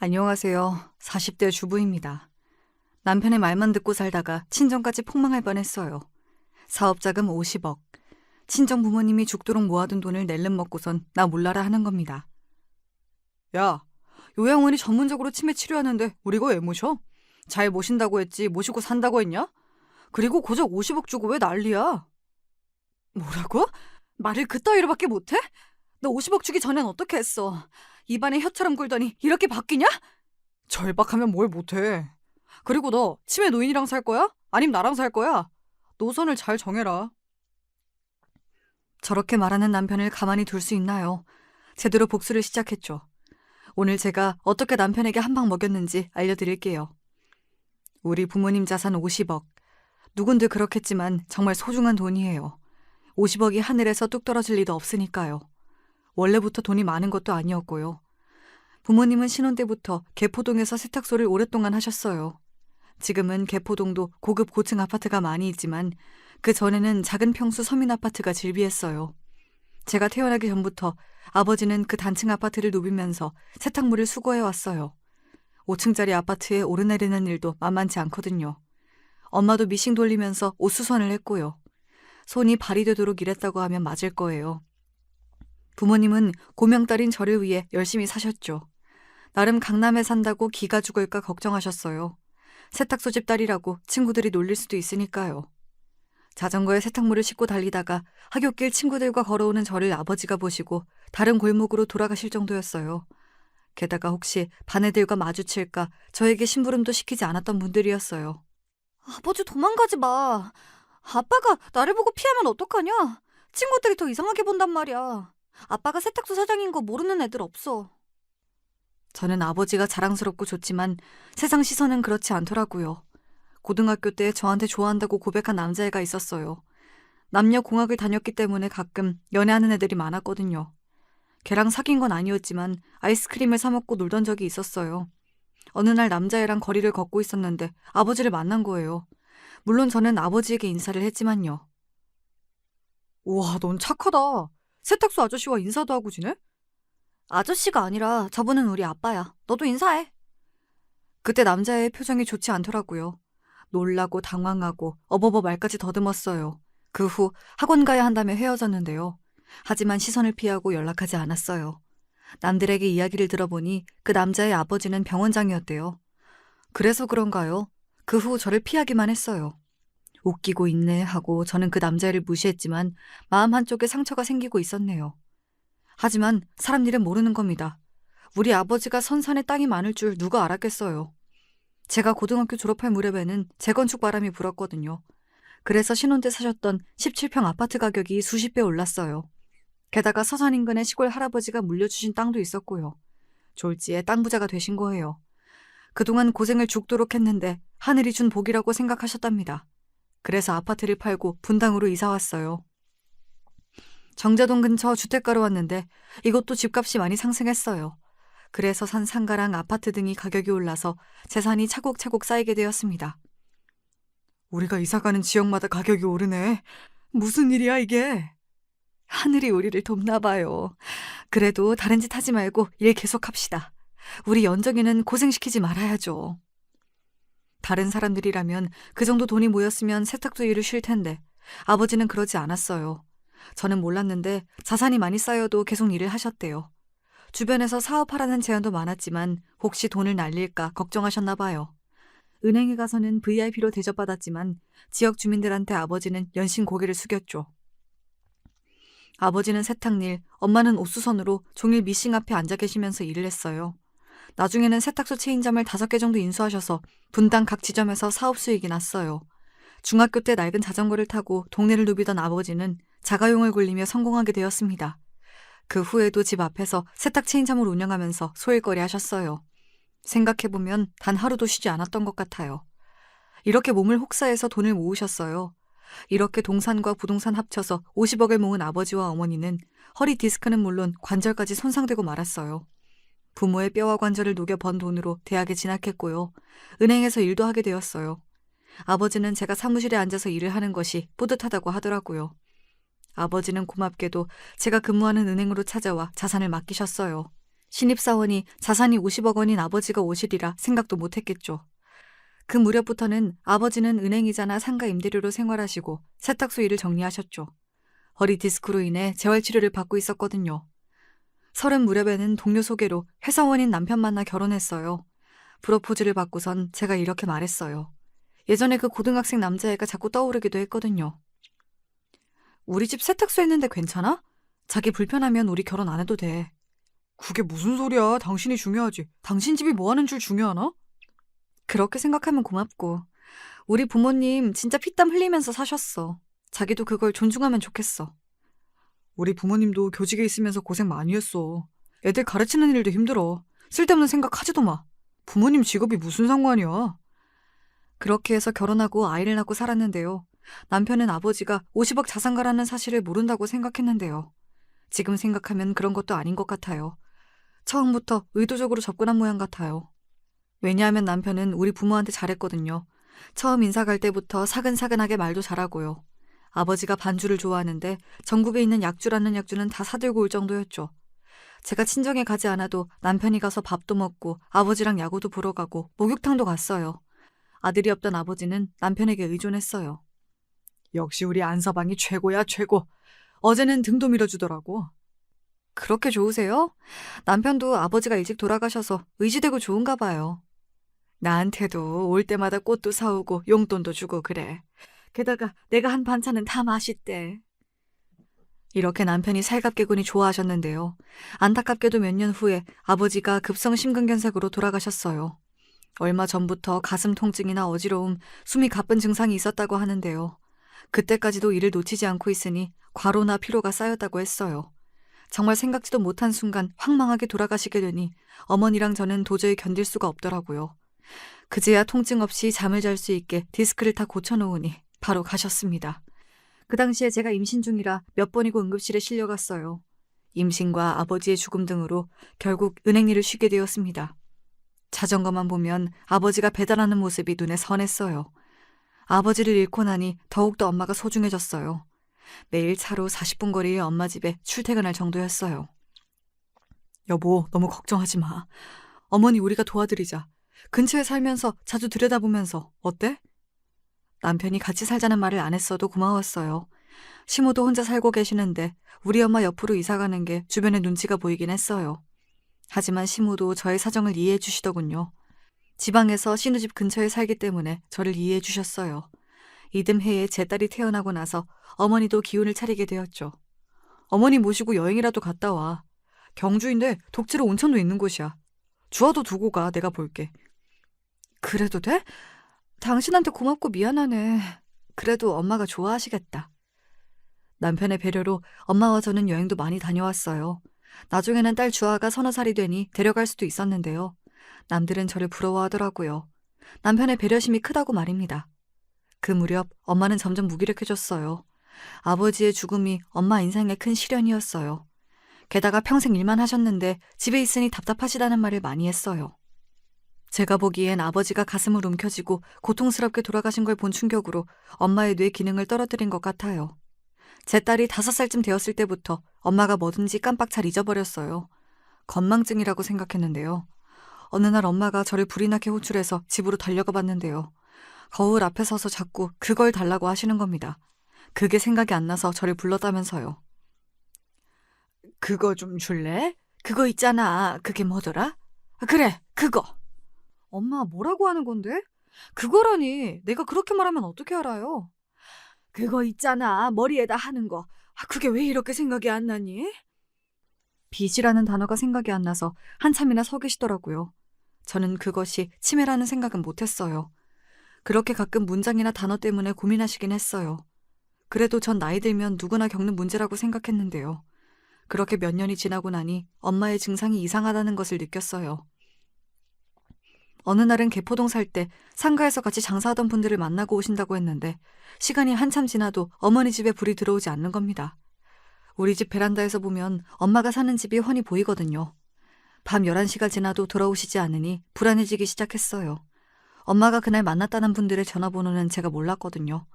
안녕하세요. 40대 주부입니다. 남편의 말만 듣고 살다가 친정까지 폭망할 뻔했어요. 사업자금 50억. 친정 부모님이 죽도록 모아둔 돈을 낼름 먹고선 나 몰라라 하는 겁니다. 야, 요양원이 전문적으로 치매 치료하는데 우리가 왜 모셔? 잘 모신다고 했지 모시고 산다고 했냐? 그리고 고작 50억 주고 왜 난리야? 뭐라고? 말을 그따위로밖에 못해? 너 50억 주기 전엔 어떻게 했어? 입안에 혀처럼 굴더니 이렇게 바뀌냐? 절박하면 뭘 못해. 그리고 너 치매 노인이랑 살 거야? 아님 나랑 살 거야? 노선을 잘 정해라. 저렇게 말하는 남편을 가만히 둘 수 있나요? 제대로 복수를 시작했죠. 오늘 제가 어떻게 남편에게 한 방 먹였는지 알려드릴게요. 우리 부모님 자산 50억. 누군들 그렇겠지만 정말 소중한 돈이에요. 50억이 하늘에서 뚝 떨어질 리도 없으니까요. 원래부터 돈이 많은 것도 아니었고요. 부모님은 신혼 때부터 개포동에서 세탁소를 오랫동안 하셨어요. 지금은 개포동도 고급 고층 아파트가 많이 있지만 그 전에는 작은 평수 서민 아파트가 즐비했어요. 제가 태어나기 전부터 아버지는 그 단층 아파트를 누비면서 세탁물을 수거해왔어요. 5층짜리 아파트에 오르내리는 일도 만만치 않거든요. 엄마도 미싱 돌리면서 옷 수선을 했고요. 손이 발이 되도록 일했다고 하면 맞을 거예요. 부모님은 고명딸인 저를 위해 열심히 사셨죠. 나름 강남에 산다고 기가 죽을까 걱정하셨어요. 세탁소 집 딸이라고 친구들이 놀릴 수도 있으니까요. 자전거에 세탁물을 싣고 달리다가 하굣길 친구들과 걸어오는 저를 아버지가 보시고 다른 골목으로 돌아가실 정도였어요. 게다가 혹시 반애들과 마주칠까 저에게 심부름도 시키지 않았던 분들이었어요. 아버지 도망가지 마. 아빠가 나를 보고 피하면 어떡하냐? 친구들이 더 이상하게 본단 말이야. 아빠가 세탁소 사장인 거 모르는 애들 없어. 저는 아버지가 자랑스럽고 좋지만 세상 시선은 그렇지 않더라고요. 고등학교 때 저한테 좋아한다고 고백한 남자애가 있었어요. 남녀 공학을 다녔기 때문에 가끔 연애하는 애들이 많았거든요. 걔랑 사귄 건 아니었지만 아이스크림을 사 먹고 놀던 적이 있었어요. 어느 날 남자애랑 거리를 걷고 있었는데 아버지를 만난 거예요. 물론 저는 아버지에게 인사를 했지만요. 우와, 넌 착하다. 세탁소 아저씨와 인사도 하고 지내? 아저씨가 아니라 저분은 우리 아빠야. 너도 인사해. 그때 남자의 표정이 좋지 않더라고요. 놀라고 당황하고 어버버 말까지 더듬었어요. 그 후 학원 가야 한다며 헤어졌는데요. 하지만 시선을 피하고 연락하지 않았어요. 남들에게 이야기를 들어보니 그 남자의 아버지는 병원장이었대요. 그래서 그런가요? 그 후 저를 피하기만 했어요. 웃기고 있네 하고 저는 그 남자애를 무시했지만 마음 한쪽에 상처가 생기고 있었네요. 하지만 사람 일은 모르는 겁니다. 우리 아버지가 선산에 땅이 많을 줄 누가 알았겠어요. 제가 고등학교 졸업할 무렵에는 재건축 바람이 불었거든요. 그래서 신혼 때 사셨던 17평 아파트 가격이 수십 배 올랐어요. 게다가 서산 인근에 시골 할아버지가 물려주신 땅도 있었고요. 졸지에 땅 부자가 되신 거예요. 그동안 고생을 죽도록 했는데 하늘이 준 복이라고 생각하셨답니다. 그래서 아파트를 팔고 분당으로 이사 왔어요. 정자동 근처 주택가로 왔는데 이것도 집값이 많이 상승했어요. 그래서 산 상가랑 아파트 등이 가격이 올라서 재산이 차곡차곡 쌓이게 되었습니다. 우리가 이사가는 지역마다 가격이 오르네. 무슨 일이야 이게? 하늘이 우리를 돕나 봐요. 그래도 다른 짓 하지 말고 일 계속합시다. 우리 연정이는 고생시키지 말아야죠. 다른 사람들이라면 그 정도 돈이 모였으면 세탁소 일을 쉴 텐데 아버지는 그러지 않았어요. 저는 몰랐는데 자산이 많이 쌓여도 계속 일을 하셨대요. 주변에서 사업하라는 제안도 많았지만 혹시 돈을 날릴까 걱정하셨나 봐요. 은행에 가서는 VIP로 대접받았지만 지역 주민들한테 아버지는 연신 고개를 숙였죠. 아버지는 세탁일, 엄마는 옷수선으로 종일 미싱 앞에 앉아 계시면서 일을 했어요. 나중에는 세탁소 체인점을 5개 정도 인수하셔서 분당 각 지점에서 사업 수익이 났어요. 중학교 때 낡은 자전거를 타고 동네를 누비던 아버지는 자가용을 굴리며 성공하게 되었습니다. 그 후에도 집 앞에서 세탁 체인점을 운영하면서 소일거리 하셨어요. 생각해보면 단 하루도 쉬지 않았던 것 같아요. 이렇게 몸을 혹사해서 돈을 모으셨어요. 이렇게 동산과 부동산 합쳐서 50억을 모은 아버지와 어머니는 허리 디스크는 물론 관절까지 손상되고 말았어요. 부모의 뼈와 관절을 녹여 번 돈으로 대학에 진학했고요. 은행에서 일도 하게 되었어요. 아버지는 제가 사무실에 앉아서 일을 하는 것이 뿌듯하다고 하더라고요. 아버지는 고맙게도 제가 근무하는 은행으로 찾아와 자산을 맡기셨어요. 신입사원이 자산이 50억 원인 아버지가 오시리라 생각도 못했겠죠. 그 무렵부터는 아버지는 은행이자나 상가 임대료로 생활하시고 세탁소 일을 정리하셨죠. 허리 디스크로 인해 재활치료를 받고 있었거든요. 30 무렵에는 동료 소개로 회사원인 남편 만나 결혼했어요. 프로포즈를 받고선 제가 이렇게 말했어요. 예전에 그 고등학생 남자애가 자꾸 떠오르기도 했거든요. 우리 집 세탁소 했는데 괜찮아? 자기 불편하면 우리 결혼 안 해도 돼. 그게 무슨 소리야. 당신이 중요하지. 당신 집이 뭐 하는 줄 중요하나? 그렇게 생각하면 고맙고. 우리 부모님 진짜 피땀 흘리면서 사셨어. 자기도 그걸 존중하면 좋겠어. 우리 부모님도 교직에 있으면서 고생 많이 했어. 애들 가르치는 일도 힘들어. 쓸데없는 생각하지도 마. 부모님 직업이 무슨 상관이야. 그렇게 해서 결혼하고 아이를 낳고 살았는데요. 남편은 아버지가 50억 자산가라는 사실을 모른다고 생각했는데요. 지금 생각하면 그런 것도 아닌 것 같아요. 처음부터 의도적으로 접근한 모양 같아요. 왜냐하면 남편은 우리 부모한테 잘했거든요. 처음 인사 갈 때부터 사근사근하게 말도 잘하고요. 아버지가 반주를 좋아하는데 전국에 있는 약주라는 약주는 다 사들고 올 정도였죠. 제가 친정에 가지 않아도 남편이 가서 밥도 먹고 아버지랑 야구도 보러 가고 목욕탕도 갔어요. 아들이 없던 아버지는 남편에게 의존했어요. 역시 우리 안서방이 최고야 최고. 어제는 등도 밀어주더라고. 그렇게 좋으세요? 남편도 아버지가 일찍 돌아가셔서 의지되고 좋은가 봐요. 나한테도 올 때마다 꽃도 사오고 용돈도 주고 그래. 게다가 내가 한 반찬은 다 맛있대. 이렇게 남편이 살갑게 군이 좋아하셨는데요. 안타깝게도 몇 년 후에 아버지가 급성 심근경색으로 돌아가셨어요. 얼마 전부터 가슴 통증이나 어지러움, 숨이 가쁜 증상이 있었다고 하는데요. 그때까지도 일을 놓치지 않고 있으니 과로나 피로가 쌓였다고 했어요. 정말 생각지도 못한 순간 황망하게 돌아가시게 되니 어머니랑 저는 도저히 견딜 수가 없더라고요. 그제야 통증 없이 잠을 잘 수 있게 디스크를 다 고쳐놓으니 바로 가셨습니다. 그 당시에 제가 임신 중이라 몇 번이고 응급실에 실려갔어요. 임신과 아버지의 죽음 등으로 결국 은행 일을 쉬게 되었습니다. 자전거만 보면 아버지가 배달하는 모습이 눈에 선했어요. 아버지를 잃고 나니 더욱더 엄마가 소중해졌어요. 매일 차로 40분 거리의 엄마 집에 출퇴근할 정도였어요. 여보, 너무 걱정하지 마. 어머니 우리가 도와드리자. 근처에 살면서 자주 들여다보면서 어때? 남편이 같이 살자는 말을 안 했어도 고마웠어요. 시모도 혼자 살고 계시는데 우리 엄마 옆으로 이사가는 게 주변에 눈치가 보이긴 했어요. 하지만 시모도 저의 사정을 이해해 주시더군요. 지방에서 신우집 근처에 살기 때문에 저를 이해해 주셨어요. 이듬해에 제 딸이 태어나고 나서 어머니도 기운을 차리게 되었죠. 어머니 모시고 여행이라도 갔다 와. 경주인데 독채로 온천도 있는 곳이야. 주워도 두고 가. 내가 볼게. 그래도 돼? 당신한테 고맙고 미안하네. 그래도 엄마가 좋아하시겠다. 남편의 배려로 엄마와 저는 여행도 많이 다녀왔어요. 나중에는 딸 주아가 30살이 되니 데려갈 수도 있었는데요. 남들은 저를 부러워하더라고요. 남편의 배려심이 크다고 말입니다. 그 무렵 엄마는 점점 무기력해졌어요. 아버지의 죽음이 엄마 인생의 큰 시련이었어요. 게다가 평생 일만 하셨는데 집에 있으니 답답하시다는 말을 많이 했어요. 제가 보기엔 아버지가 가슴을 움켜쥐고 고통스럽게 돌아가신 걸 본 충격으로 엄마의 뇌 기능을 떨어뜨린 것 같아요. 제 딸이 5살쯤 되었을 때부터 엄마가 뭐든지 깜빡 잘 잊어버렸어요. 건망증이라고 생각했는데요. 어느 날 엄마가 저를 불이 나게 호출해서 집으로 달려가 봤는데요. 거울 앞에 서서 자꾸 그걸 달라고 하시는 겁니다. 그게 생각이 안 나서 저를 불렀다면서요. 그거 좀 줄래? 그거 있잖아. 그게 뭐더라? 그래, 그거. 엄마 뭐라고 하는 건데? 그거라니. 내가 그렇게 말하면 어떻게 알아요? 그거 있잖아. 머리에다 하는 거. 그게 왜 이렇게 생각이 안 나니? 빚이라는 단어가 생각이 안 나서 한참이나 서 계시더라고요. 저는 그것이 치매라는 생각은 못했어요. 그렇게 가끔 문장이나 단어 때문에 고민하시긴 했어요. 그래도 전 나이 들면 누구나 겪는 문제라고 생각했는데요. 그렇게 몇 년이 지나고 나니 엄마의 증상이 이상하다는 것을 느꼈어요. 어느 날은 개포동 살 때 상가에서 같이 장사하던 분들을 만나고 오신다고 했는데 시간이 한참 지나도 어머니 집에 불이 들어오지 않는 겁니다. 우리 집 베란다에서 보면 엄마가 사는 집이 훤히 보이거든요. 밤 11시가 지나도 돌아오시지 않으니 불안해지기 시작했어요. 엄마가 그날 만났다는 분들의 전화번호는 제가 몰랐거든요.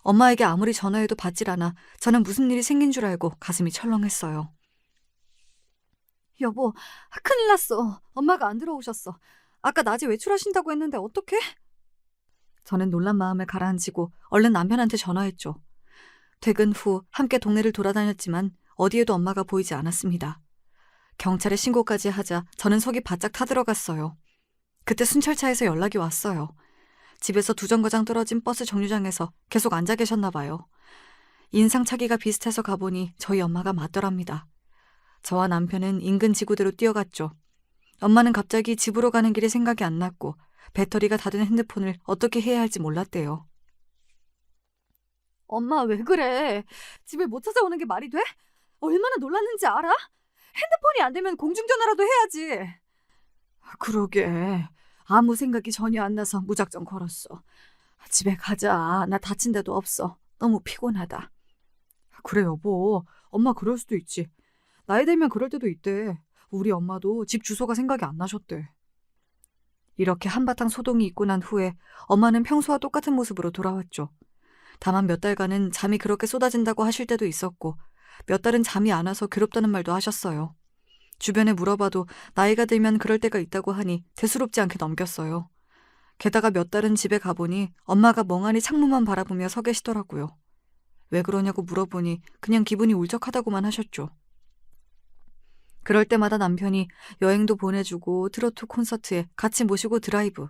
엄마에게 아무리 전화해도 받질 않아 저는 무슨 일이 생긴 줄 알고 가슴이 철렁했어요. 여보, 큰일 났어. 엄마가 안 들어오셨어. 아까 낮에 외출하신다고 했는데 어떡해? 저는 놀란 마음을 가라앉히고 얼른 남편한테 전화했죠. 퇴근 후 함께 동네를 돌아다녔지만 어디에도 엄마가 보이지 않았습니다. 경찰에 신고까지 하자 저는 속이 바짝 타들어갔어요. 그때 순찰차에서 연락이 왔어요. 집에서 2정거장 떨어진 버스 정류장에서 계속 앉아 계셨나 봐요. 인상착의가 비슷해서 가보니 저희 엄마가 맞더랍니다. 저와 남편은 인근 지구대로 뛰어갔죠. 엄마는 갑자기 집으로 가는 길이 생각이 안 났고 배터리가 다 된 핸드폰을 어떻게 해야 할지 몰랐대요. 엄마 왜 그래? 집에 못 찾아오는 게 말이 돼? 얼마나 놀랐는지 알아? 핸드폰이 안 되면 공중전화라도 해야지. 그러게. 아무 생각이 전혀 안 나서 무작정 걸었어. 집에 가자. 나 다친 데도 없어. 너무 피곤하다. 그래 여보. 엄마 그럴 수도 있지. 나이 들면 그럴 때도 있대. 우리 엄마도 집 주소가 생각이 안 나셨대. 이렇게 한바탕 소동이 있고 난 후에 엄마는 평소와 똑같은 모습으로 돌아왔죠. 다만 몇 달간은 잠이 그렇게 쏟아진다고 하실 때도 있었고 몇 달은 잠이 안 와서 괴롭다는 말도 하셨어요. 주변에 물어봐도 나이가 들면 그럴 때가 있다고 하니 대수롭지 않게 넘겼어요. 게다가 몇 달은 집에 가보니 엄마가 멍하니 창문만 바라보며 서 계시더라고요. 왜 그러냐고 물어보니 그냥 기분이 울적하다고만 하셨죠. 그럴 때마다 남편이 여행도 보내주고 트로트 콘서트에 같이 모시고 드라이브,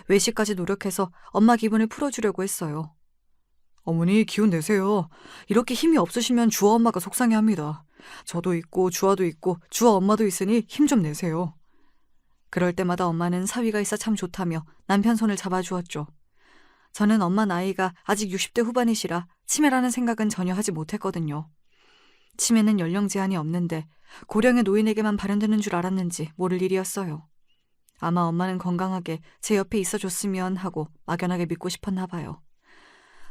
외식까지 노력해서 엄마 기분을 풀어주려고 했어요. 어머니 기운 내세요. 이렇게 힘이 없으시면 주아 엄마가 속상해합니다. 저도 있고 주아도 있고 주아 엄마도 있으니 힘 좀 내세요. 그럴 때마다 엄마는 사위가 있어 참 좋다며 남편 손을 잡아주었죠. 저는 엄마 나이가 아직 60대 후반이시라 치매라는 생각은 전혀 하지 못했거든요. 치매는 연령 제한이 없는데 고령의 노인에게만 발현되는 줄 알았는지 모를 일이었어요. 아마 엄마는 건강하게 제 옆에 있어줬으면 하고 막연하게 믿고 싶었나 봐요.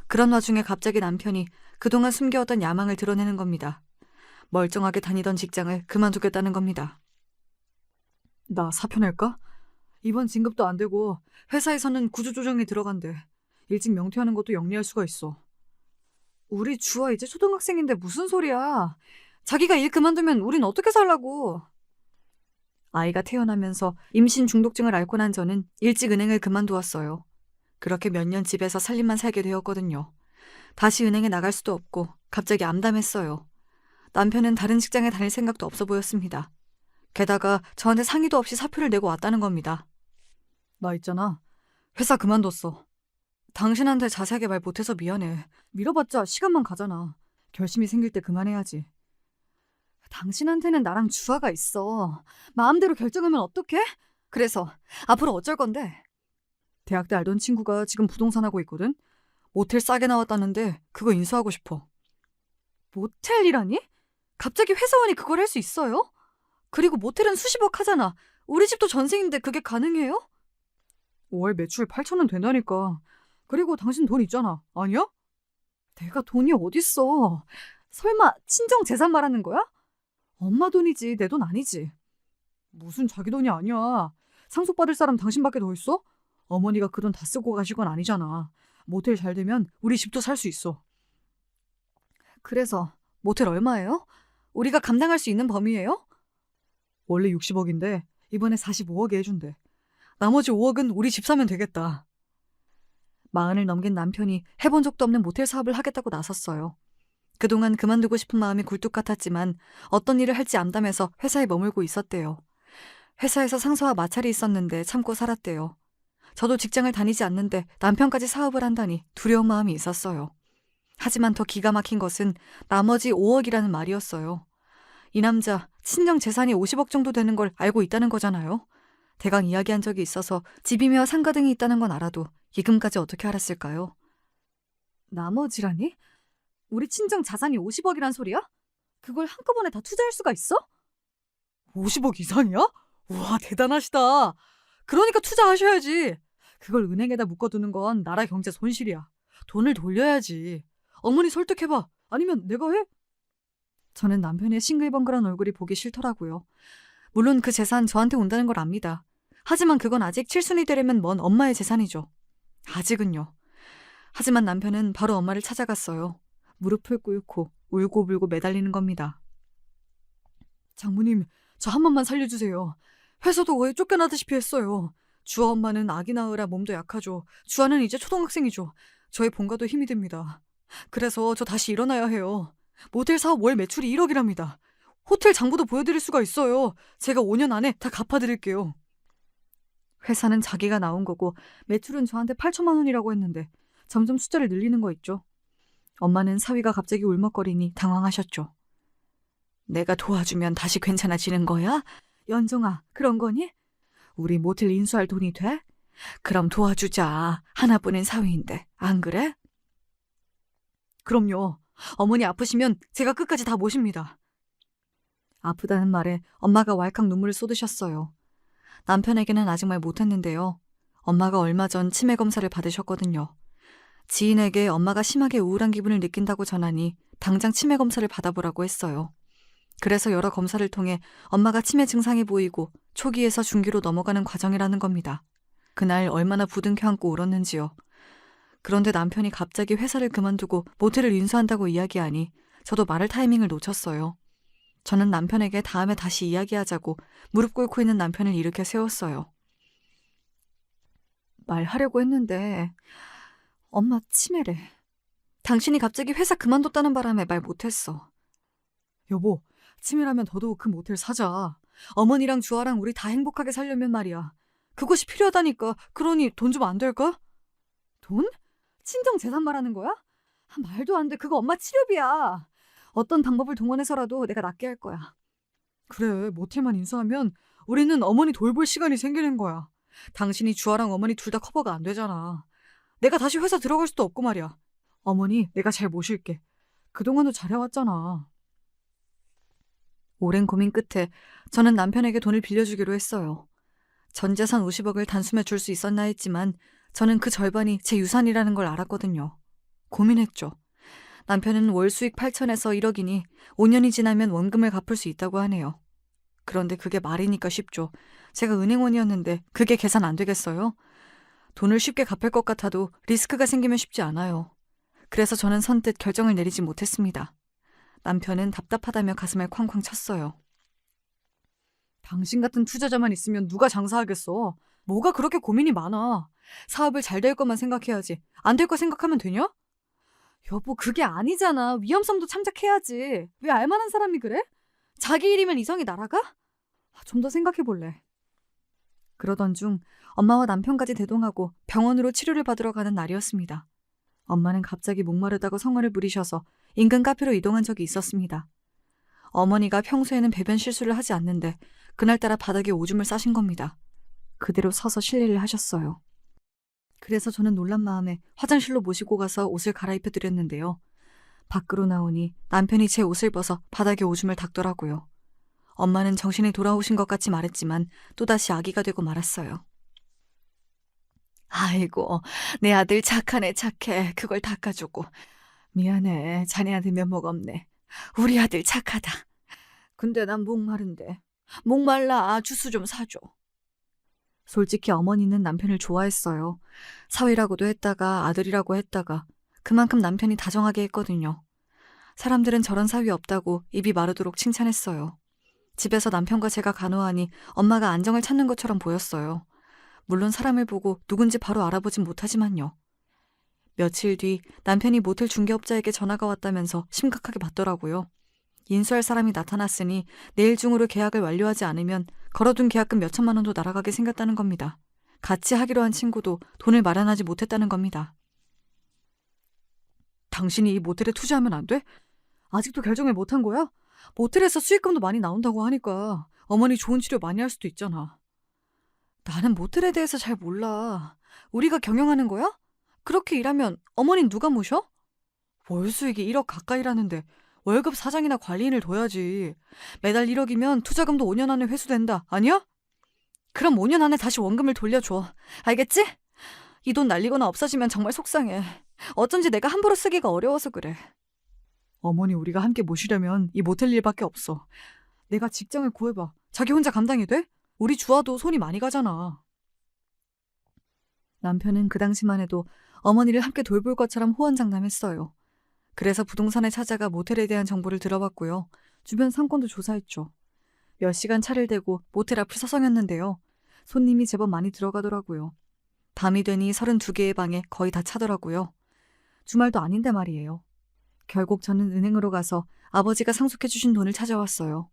그런 와중에 갑자기 남편이 그동안 숨겨왔던 야망을 드러내는 겁니다. 멀쩡하게 다니던 직장을 그만두겠다는 겁니다. 나 사표 낼까? 이번 진급도 안 되고 회사에서는 구조조정이 들어간대. 일찍 명퇴하는 것도 영리할 수가 있어. 우리 주아 이제 초등학생인데 무슨 소리야. 자기가 일 그만두면 우린 어떻게 살라고. 아이가 태어나면서 임신 중독증을 앓고 난 저는 일찍 은행을 그만두었어요. 그렇게 몇 년 집에서 살림만 살게 되었거든요. 다시 은행에 나갈 수도 없고 갑자기 암담했어요. 남편은 다른 직장에 다닐 생각도 없어 보였습니다. 게다가 저한테 상의도 없이 사표를 내고 왔다는 겁니다. 나 있잖아. 회사 그만뒀어. 당신한테 자세하게 말 못해서 미안해. 밀어봤자 시간만 가잖아. 결심이 생길 때 그만해야지. 당신한테는 나랑 주아가 있어. 마음대로 결정하면 어떡해? 그래서 앞으로 어쩔 건데? 대학 때 알던 친구가 지금 부동산 하고 있거든? 모텔 싸게 나왔다는데 그거 인수하고 싶어. 모텔이라니? 갑자기 회사원이 그걸 할 수 있어요? 그리고 모텔은 수십억 하잖아. 우리 집도 전세인데 그게 가능해요? 5월 매출 8천원 된다니까. 그리고 당신 돈 있잖아. 아니야? 내가 돈이 어딨어. 설마 친정 재산 말하는 거야? 엄마 돈이지 내 돈 아니지. 무슨 자기 돈이 아니야. 상속받을 사람 당신밖에 더 있어? 어머니가 그 돈 다 쓰고 가실 건 아니잖아. 모텔 잘 되면 우리 집도 살 수 있어. 그래서 모텔 얼마예요? 우리가 감당할 수 있는 범위예요? 원래 60억인데 이번에 45억에 해준대. 나머지 5억은 우리 집 사면 되겠다. 40을 넘긴 남편이 해본 적도 없는 모텔 사업을 하겠다고 나섰어요. 그동안 그만두고 싶은 마음이 굴뚝 같았지만 어떤 일을 할지 암담해서 회사에 머물고 있었대요. 회사에서 상사와 마찰이 있었는데 참고 살았대요. 저도 직장을 다니지 않는데 남편까지 사업을 한다니 두려운 마음이 있었어요. 하지만 더 기가 막힌 것은 나머지 5억이라는 말이었어요. 이 남자 친정 재산이 50억 정도 되는 걸 알고 있다는 거잖아요. 대강 이야기한 적이 있어서 집이며 상가 등이 있다는 건 알아도 이금까지 어떻게 알았을까요? 나머지라니? 우리 친정 자산이 50억이란 소리야? 그걸 한꺼번에 다 투자할 수가 있어? 50억 이상이야? 우와 대단하시다. 그러니까 투자하셔야지. 그걸 은행에다 묶어두는 건 나라 경제 손실이야. 돈을 돌려야지. 어머니 설득해봐. 아니면 내가 해? 저는 남편의 싱글벙글한 얼굴이 보기 싫더라고요. 물론 그 재산 저한테 온다는 걸 압니다. 하지만 그건 아직 칠순이 되려면 먼 엄마의 재산이죠. 아직은요. 하지만 남편은 바로 엄마를 찾아갔어요. 무릎을 꿇고 울고불고 매달리는 겁니다. 장모님, 저 한 번만 살려주세요. 회사도 거의 쫓겨나다시피 했어요. 주아 엄마는 아기 낳으라 몸도 약하죠. 주아는 이제 초등학생이죠. 저의 본가도 힘이 됩니다. 그래서 저 다시 일어나야 해요. 모텔 사업 월 매출이 1억이랍니다. 호텔 장부도 보여드릴 수가 있어요. 제가 5년 안에 다 갚아드릴게요. 회사는 자기가 나온 거고 매출은 저한테 8천만 원이라고 했는데 점점 숫자를 늘리는 거 있죠. 엄마는 사위가 갑자기 울먹거리니 당황하셨죠. 내가 도와주면 다시 괜찮아지는 거야? 연정아, 그런 거니? 우리 모텔 인수할 돈이 돼? 그럼 도와주자. 하나뿐인 사위인데, 안 그래? 그럼요. 어머니 아프시면 제가 끝까지 다 모십니다. 아프다는 말에 엄마가 왈칵 눈물을 쏟으셨어요. 남편에게는 아직 말 못했는데요. 엄마가 얼마 전 치매 검사를 받으셨거든요. 지인에게 엄마가 심하게 우울한 기분을 느낀다고 전하니 당장 치매 검사를 받아보라고 했어요. 그래서 여러 검사를 통해 엄마가 치매 증상이 보이고 초기에서 중기로 넘어가는 과정이라는 겁니다. 그날 얼마나 부둥켜 안고 울었는지요. 그런데 남편이 갑자기 회사를 그만두고 모텔을 인수한다고 이야기하니 저도 말할 타이밍을 놓쳤어요. 저는 남편에게 다음에 다시 이야기하자고 무릎 꿇고 있는 남편을 일으켜 세웠어요. 말하려고 했는데 엄마 치매래. 당신이 갑자기 회사 그만뒀다는 바람에 말 못했어. 여보, 치매라면 더더욱 그 모텔 사자. 어머니랑 주아랑 우리 다 행복하게 살려면 말이야. 그것이 필요하다니까. 그러니 돈 좀 안 될까? 돈? 친정 재산 말하는 거야? 말도 안 돼. 그거 엄마 치료비야. 어떤 방법을 동원해서라도 내가 낫게 할 거야. 그래, 모텔만 인수하면 우리는 어머니 돌볼 시간이 생기는 거야. 당신이 주아랑 어머니 둘 다 커버가 안 되잖아. 내가 다시 회사 들어갈 수도 없고 말이야. 어머니 내가 잘 모실게. 그동안도 잘해왔잖아. 오랜 고민 끝에 저는 남편에게 돈을 빌려주기로 했어요. 전 재산 50억을 단숨에 줄 수 있었나 했지만 저는 그 절반이 제 유산이라는 걸 알았거든요. 고민했죠. 남편은 월 수익 8천에서 1억이니 5년이 지나면 원금을 갚을 수 있다고 하네요. 그런데 그게 말이니까 쉽죠. 제가 은행원이었는데 그게 계산 안 되겠어요? 돈을 쉽게 갚을 것 같아도 리스크가 생기면 쉽지 않아요. 그래서 저는 선뜻 결정을 내리지 못했습니다. 남편은 답답하다며 가슴을 쾅쾅 쳤어요. 당신 같은 투자자만 있으면 누가 장사하겠어? 뭐가 그렇게 고민이 많아? 사업을 잘 될 것만 생각해야지. 안 될 거 생각하면 되냐? 여보, 그게 아니잖아. 위험성도 참작해야지. 왜 알만한 사람이 그래? 자기 일이면 이성이 날아가? 좀 더 생각해볼래. 그러던 중 엄마와 남편까지 대동하고 병원으로 치료를 받으러 가는 날이었습니다. 엄마는 갑자기 목마르다고 성화를 부리셔서 인근 카페로 이동한 적이 있었습니다. 어머니가 평소에는 배변 실수를 하지 않는데 그날따라 바닥에 오줌을 싸신 겁니다. 그대로 서서 실례를 하셨어요. 그래서 저는 놀란 마음에 화장실로 모시고 가서 옷을 갈아입혀 드렸는데요. 밖으로 나오니 남편이 제 옷을 벗어 바닥에 오줌을 닦더라고요. 엄마는 정신이 돌아오신 것 같이 말했지만 또다시 아기가 되고 말았어요. 아이고, 내 아들 착하네 착해. 그걸 닦아주고. 미안해, 자네한테 면목 없네. 우리 아들 착하다. 근데 난 목마른데. 목말라, 주스 좀 사줘. 솔직히 어머니는 남편을 좋아했어요. 사위라고도 했다가 아들이라고 했다가 그만큼 남편이 다정하게 했거든요. 사람들은 저런 사위 없다고 입이 마르도록 칭찬했어요. 집에서 남편과 제가 간호하니 엄마가 안정을 찾는 것처럼 보였어요. 물론 사람을 보고 누군지 바로 알아보진 못하지만요. 며칠 뒤 남편이 모텔 중개업자에게 전화가 왔다면서 심각하게 받더라고요. 인수할 사람이 나타났으니 내일 중으로 계약을 완료하지 않으면 걸어둔 계약금 몇 천만 원도 날아가게 생겼다는 겁니다. 같이 하기로 한 친구도 돈을 마련하지 못했다는 겁니다. 당신이 이 모텔에 투자하면 안 돼? 아직도 결정을 못한 거야? 모텔에서 수익금도 많이 나온다고 하니까 어머니 좋은 치료 많이 할 수도 있잖아. 나는 모텔에 대해서 잘 몰라. 우리가 경영하는 거야? 그렇게 일하면 어머니는 누가 모셔? 월 수익이 1억 가까이라는데 월급 사장이나 관리인을 둬야지. 매달 1억이면 투자금도 5년 안에 회수된다. 아니야? 그럼 5년 안에 다시 원금을 돌려줘. 알겠지? 이 돈 날리거나 없어지면 정말 속상해. 어쩐지 내가 함부로 쓰기가 어려워서 그래. 어머니 우리가 함께 모시려면 이 모텔 일밖에 없어. 내가 직장을 구해봐. 자기 혼자 감당이 돼? 우리 주아도 손이 많이 가잖아. 남편은 그 당시만 해도 어머니를 함께 돌볼 것처럼 호언장담했어요. 그래서 부동산에 찾아가 모텔에 대한 정보를 들어봤고요. 주변 상권도 조사했죠. 몇 시간 차를 대고 모텔 앞을 서성였는데요. 손님이 제법 많이 들어가더라고요. 밤이 되니 32개의 방에 거의 다 차더라고요. 주말도 아닌데 말이에요. 결국 저는 은행으로 가서 아버지가 상속해주신 돈을 찾아왔어요.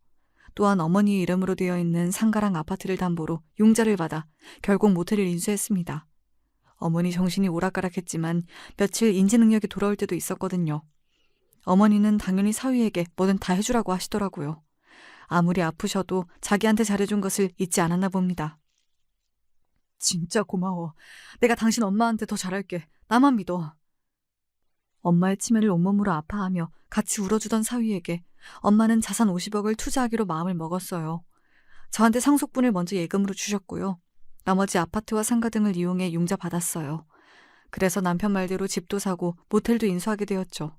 또한 어머니의 이름으로 되어 있는 상가랑 아파트를 담보로 융자를 받아 결국 모텔을 인수했습니다. 어머니 정신이 오락가락했지만 며칠 인지 능력이 돌아올 때도 있었거든요. 어머니는 당연히 사위에게 뭐든 다 해주라고 하시더라고요. 아무리 아프셔도 자기한테 잘해준 것을 잊지 않았나 봅니다. 진짜 고마워. 내가 당신 엄마한테 더 잘할게. 나만 믿어. 엄마의 치매를 온몸으로 아파하며 같이 울어주던 사위에게 엄마는 자산 50억을 투자하기로 마음을 먹었어요. 저한테 상속분을 먼저 예금으로 주셨고요. 나머지 아파트와 상가 등을 이용해 융자 받았어요. 그래서 남편 말대로 집도 사고 모텔도 인수하게 되었죠.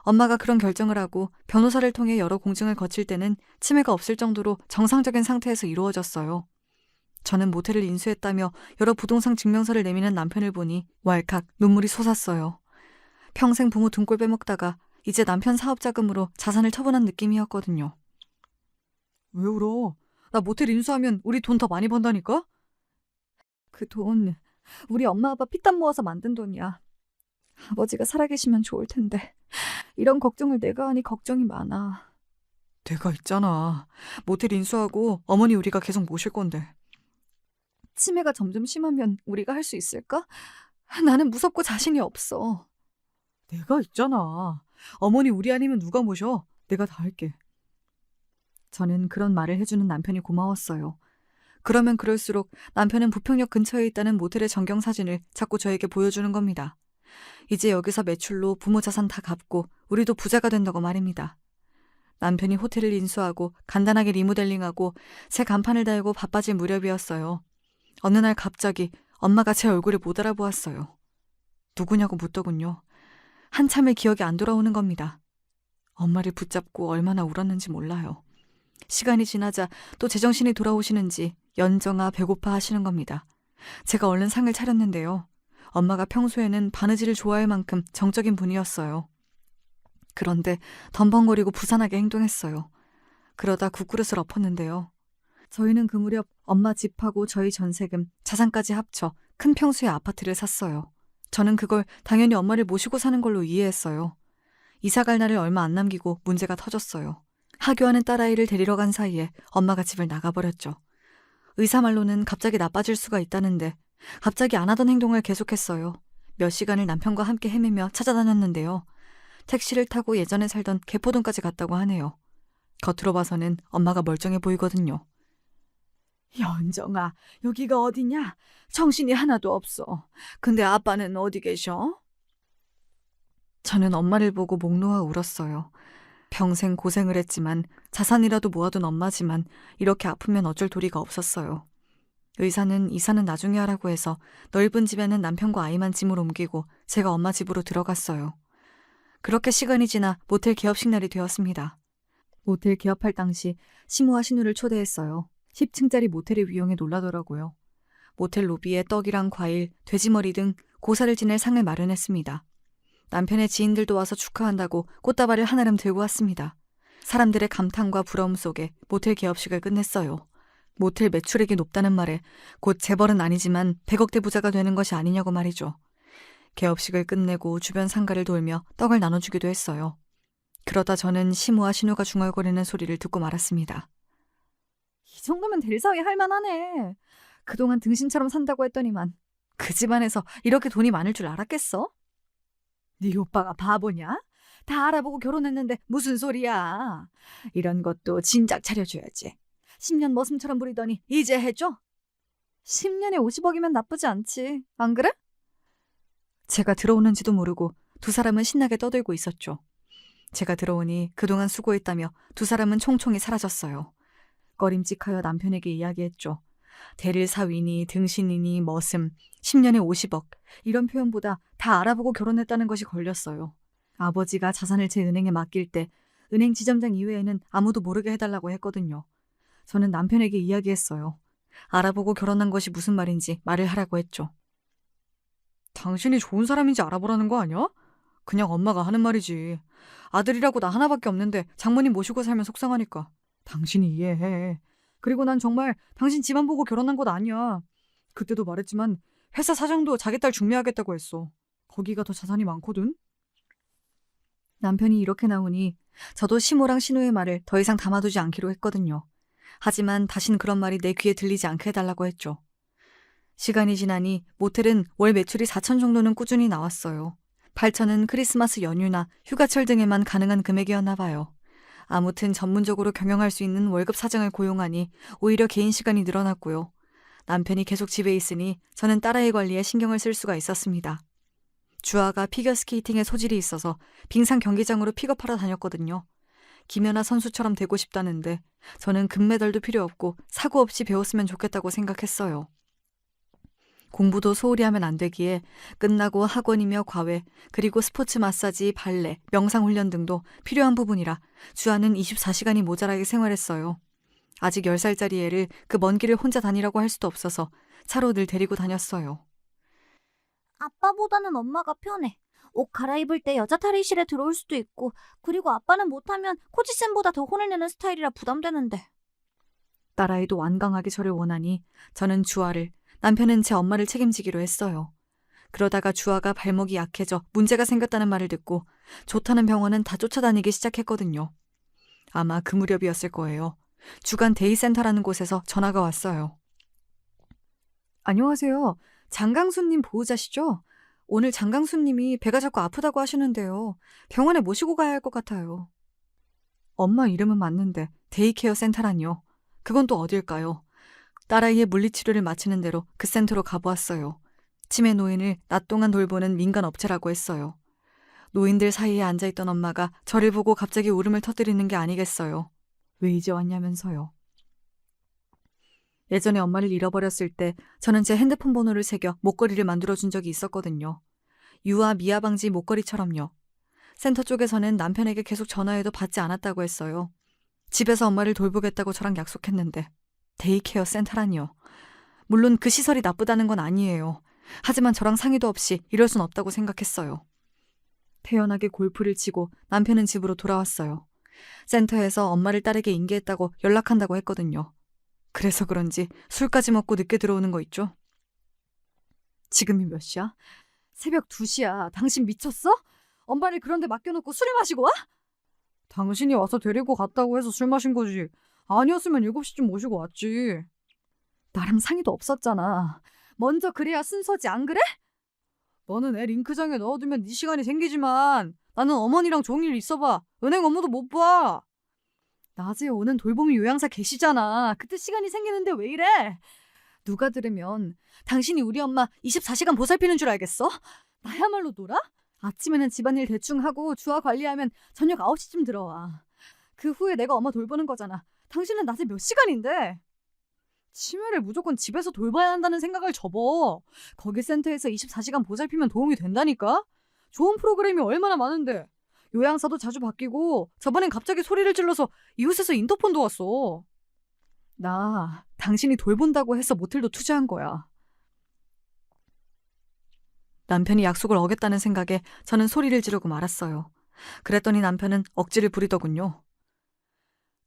엄마가 그런 결정을 하고 변호사를 통해 여러 공증을 거칠 때는 치매가 없을 정도로 정상적인 상태에서 이루어졌어요. 저는 모텔을 인수했다며 여러 부동산 증명서를 내미는 남편을 보니 왈칵 눈물이 솟았어요. 평생 부모 등골 빼먹다가 이제 남편 사업 자금으로 자산을 처분한 느낌이었거든요. 왜 울어? 나 모텔 인수하면 우리 돈 더 많이 번다니까? 그 돈 우리 엄마 아빠 피땀 모아서 만든 돈이야. 아버지가 살아계시면 좋을 텐데 이런 걱정을 내가 하니 걱정이 많아. 내가 있잖아. 모텔 인수하고 어머니 우리가 계속 모실 건데. 치매가 점점 심하면 우리가 할 수 있을까? 나는 무섭고 자신이 없어. 내가 있잖아. 어머니 우리 아니면 누가 모셔? 내가 다 할게. 저는 그런 말을 해주는 남편이 고마웠어요. 그러면 그럴수록 남편은 부평역 근처에 있다는 모텔의 전경사진을 자꾸 저에게 보여주는 겁니다. 이제 여기서 매출로 부모 자산 다 갚고 우리도 부자가 된다고 말입니다. 남편이 호텔을 인수하고 간단하게 리모델링하고 새 간판을 달고 바빠질 무렵이었어요. 어느 날 갑자기 엄마가 제 얼굴을 못 알아보았어요. 누구냐고 묻더군요. 한참을 기억이 안 돌아오는 겁니다. 엄마를 붙잡고 얼마나 울었는지 몰라요. 시간이 지나자 또 제정신이 돌아오시는지 연정아 배고파 하시는 겁니다. 제가 얼른 상을 차렸는데요. 엄마가 평소에는 바느질을 좋아할 만큼 정적인 분이었어요. 그런데 덤벙거리고 부산하게 행동했어요. 그러다 국그릇을 엎었는데요. 저희는 그 무렵 엄마 집하고 저희 전세금, 자산까지 합쳐 큰 평수의 아파트를 샀어요. 저는 그걸 당연히 엄마를 모시고 사는 걸로 이해했어요. 이사 갈 날을 얼마 안 남기고 문제가 터졌어요. 하교하는 딸아이를 데리러 간 사이에 엄마가 집을 나가버렸죠. 의사 말로는 갑자기 나빠질 수가 있다는데 갑자기 안 하던 행동을 계속했어요. 몇 시간을 남편과 함께 헤매며 찾아다녔는데요. 택시를 타고 예전에 살던 개포동까지 갔다고 하네요. 겉으로 봐서는 엄마가 멀쩡해 보이거든요. 연정아, 여기가 어디냐? 정신이 하나도 없어. 근데 아빠는 어디 계셔? 저는 엄마를 보고 목 놓아 울었어요. 평생 고생을 했지만 자산이라도 모아둔 엄마지만 이렇게 아프면 어쩔 도리가 없었어요. 의사는 이사는 나중에 하라고 해서 넓은 집에는 남편과 아이만 짐을 옮기고 제가 엄마 집으로 들어갔어요. 그렇게 시간이 지나 모텔 개업식 날이 되었습니다. 모텔 개업할 당시 시모와 신우를 초대했어요. 10층짜리 모텔의 위용에 놀라더라고요. 모텔 로비에 떡이랑 과일, 돼지머리 등 고사를 지낼 상을 마련했습니다. 남편의 지인들도 와서 축하한다고 꽃다발을 한아름 들고 왔습니다. 사람들의 감탄과 부러움 속에 모텔 개업식을 끝냈어요. 모텔 매출액이 높다는 말에 곧 재벌은 아니지만 100억대 부자가 되는 것이 아니냐고 말이죠. 개업식을 끝내고 주변 상가를 돌며 떡을 나눠주기도 했어요. 그러다 저는 시모와 신우가 중얼거리는 소리를 듣고 말았습니다. 이 정도면 될 사위 할만하네. 그동안 등신처럼 산다고 했더니만 그 집안에서 이렇게 돈이 많을 줄 알았겠어? 네 오빠가 바보냐? 다 알아보고 결혼했는데 무슨 소리야. 이런 것도 진작 차려줘야지. 10년 머슴처럼 부리더니 이제 해줘? 10년에 50억이면 나쁘지 않지. 안 그래? 제가 들어오는지도 모르고 두 사람은 신나게 떠들고 있었죠. 제가 들어오니 그동안 수고했다며 두 사람은 총총히 사라졌어요. 꺼림칙하여 남편에게 이야기했죠. 대릴 사위니 등신이니 머슴 10년에 50억 이런 표현보다 다 알아보고 결혼했다는 것이 걸렸어요. 아버지가 자산을 제 은행에 맡길 때 은행 지점장 이외에는 아무도 모르게 해달라고 했거든요. 저는 남편에게 이야기했어요. 알아보고 결혼한 것이 무슨 말인지 말을 하라고 했죠. 당신이 좋은 사람인지 알아보라는 거 아니야? 그냥 엄마가 하는 말이지. 아들이라고 나 하나밖에 없는데 장모님 모시고 살면 속상하니까. 당신이 이해해. 그리고 난 정말 당신 집안 보고 결혼한 것 아니야. 그때도 말했지만 회사 사장도 자기 딸 중매하겠다고 했어. 거기가 더 자산이 많거든. 남편이 이렇게 나오니 저도 시모랑 신우의 말을 더 이상 담아두지 않기로 했거든요. 하지만 다신 그런 말이 내 귀에 들리지 않게 해달라고 했죠. 시간이 지나니 모텔은 월 매출이 4천 정도는 꾸준히 나왔어요. 8천은 크리스마스 연휴나 휴가철 등에만 가능한 금액이었나 봐요. 아무튼 전문적으로 경영할 수 있는 월급 사장을 고용하니 오히려 개인 시간이 늘어났고요. 남편이 계속 집에 있으니 저는 딸아이 관리에 신경을 쓸 수가 있었습니다. 주아가 피겨스케이팅에 소질이 있어서 빙상 경기장으로 픽업하러 다녔거든요. 김연아 선수처럼 되고 싶다는데 저는 금메달도 필요 없고 사고 없이 배웠으면 좋겠다고 생각했어요. 공부도 소홀히 하면 안 되기에 끝나고 학원이며 과외, 그리고 스포츠 마사지, 발레, 명상훈련 등도 필요한 부분이라 주아는 24시간이 모자라게 생활했어요. 아직 10살짜리 애를 그 먼 길을 혼자 다니라고 할 수도 없어서 차로 늘 데리고 다녔어요. 아빠보다는 엄마가 편해. 옷 갈아입을 때 여자 탈의실에 들어올 수도 있고, 그리고 아빠는 못하면 코지쌤보다 더 혼을 내는 스타일이라 부담되는데. 딸아이도 완강하게 저를 원하니 저는 주아를, 남편은 제 엄마를 책임지기로 했어요. 그러다가 주아가 발목이 약해져 문제가 생겼다는 말을 듣고 좋다는 병원은 다 쫓아다니기 시작했거든요. 아마 그 무렵이었을 거예요. 주간 데이센터라는 곳에서 전화가 왔어요. 안녕하세요. 장강수님 보호자시죠? 오늘 장강수님이 배가 자꾸 아프다고 하시는데요. 병원에 모시고 가야 할 것 같아요. 엄마 이름은 맞는데 데이케어 센터라니요. 그건 또 어딜까요? 딸아이의 물리치료를 마치는 대로 그 센터로 가보았어요. 치매 노인을 낮 동안 돌보는 민간 업체라고 했어요. 노인들 사이에 앉아있던 엄마가 저를 보고 갑자기 울음을 터뜨리는 게 아니겠어요. 왜 이제 왔냐면서요. 예전에 엄마를 잃어버렸을 때 저는 제 핸드폰 번호를 새겨 목걸이를 만들어준 적이 있었거든요. 유아 미아 방지 목걸이처럼요. 센터 쪽에서는 남편에게 계속 전화해도 받지 않았다고 했어요. 집에서 엄마를 돌보겠다고 저랑 약속했는데 데이케어 센터라니요. 물론 그 시설이 나쁘다는 건 아니에요. 하지만 저랑 상의도 없이 이럴 순 없다고 생각했어요. 태연하게 골프를 치고 남편은 집으로 돌아왔어요. 센터에서 엄마를 딸에게 인계했다고 연락한다고 했거든요. 그래서 그런지 술까지 먹고 늦게 들어오는 거 있죠? 지금이 몇 시야? 새벽 2시야. 당신 미쳤어? 엄마를 그런데 맡겨놓고 술을 마시고 와? 당신이 와서 데리고 갔다고 해서 술 마신 거지. 아니었으면 7시쯤 모시고 왔지. 나랑 상의도 없었잖아. 먼저 그래야 순서지, 안 그래? 너는 애 링크장에 넣어두면 네 시간이 생기지만 나는 어머니랑 종일 있어봐. 은행 업무도 못 봐. 낮에 오는 돌보미 요양사 계시잖아. 그때 시간이 생기는데 왜 이래? 누가 들으면 당신이 우리 엄마 24시간 보살피는 줄 알겠어? 나야말로 놀아? 아침에는 집안일 대충 하고 주아 관리하면 저녁 9시쯤 들어와. 그 후에 내가 엄마 돌보는 거잖아. 당신은 낮에 몇 시간인데? 치매를 무조건 집에서 돌봐야 한다는 생각을 접어. 거기 센터에서 24시간 보살피면 도움이 된다니까? 좋은 프로그램이 얼마나 많은데. 요양사도 자주 바뀌고 저번엔 갑자기 소리를 질러서 이웃에서 인터폰도 왔어. 나 당신이 돌본다고 해서 모텔도 투자한 거야. 남편이 약속을 어겼다는 생각에 저는 소리를 지르고 말았어요. 그랬더니 남편은 억지를 부리더군요.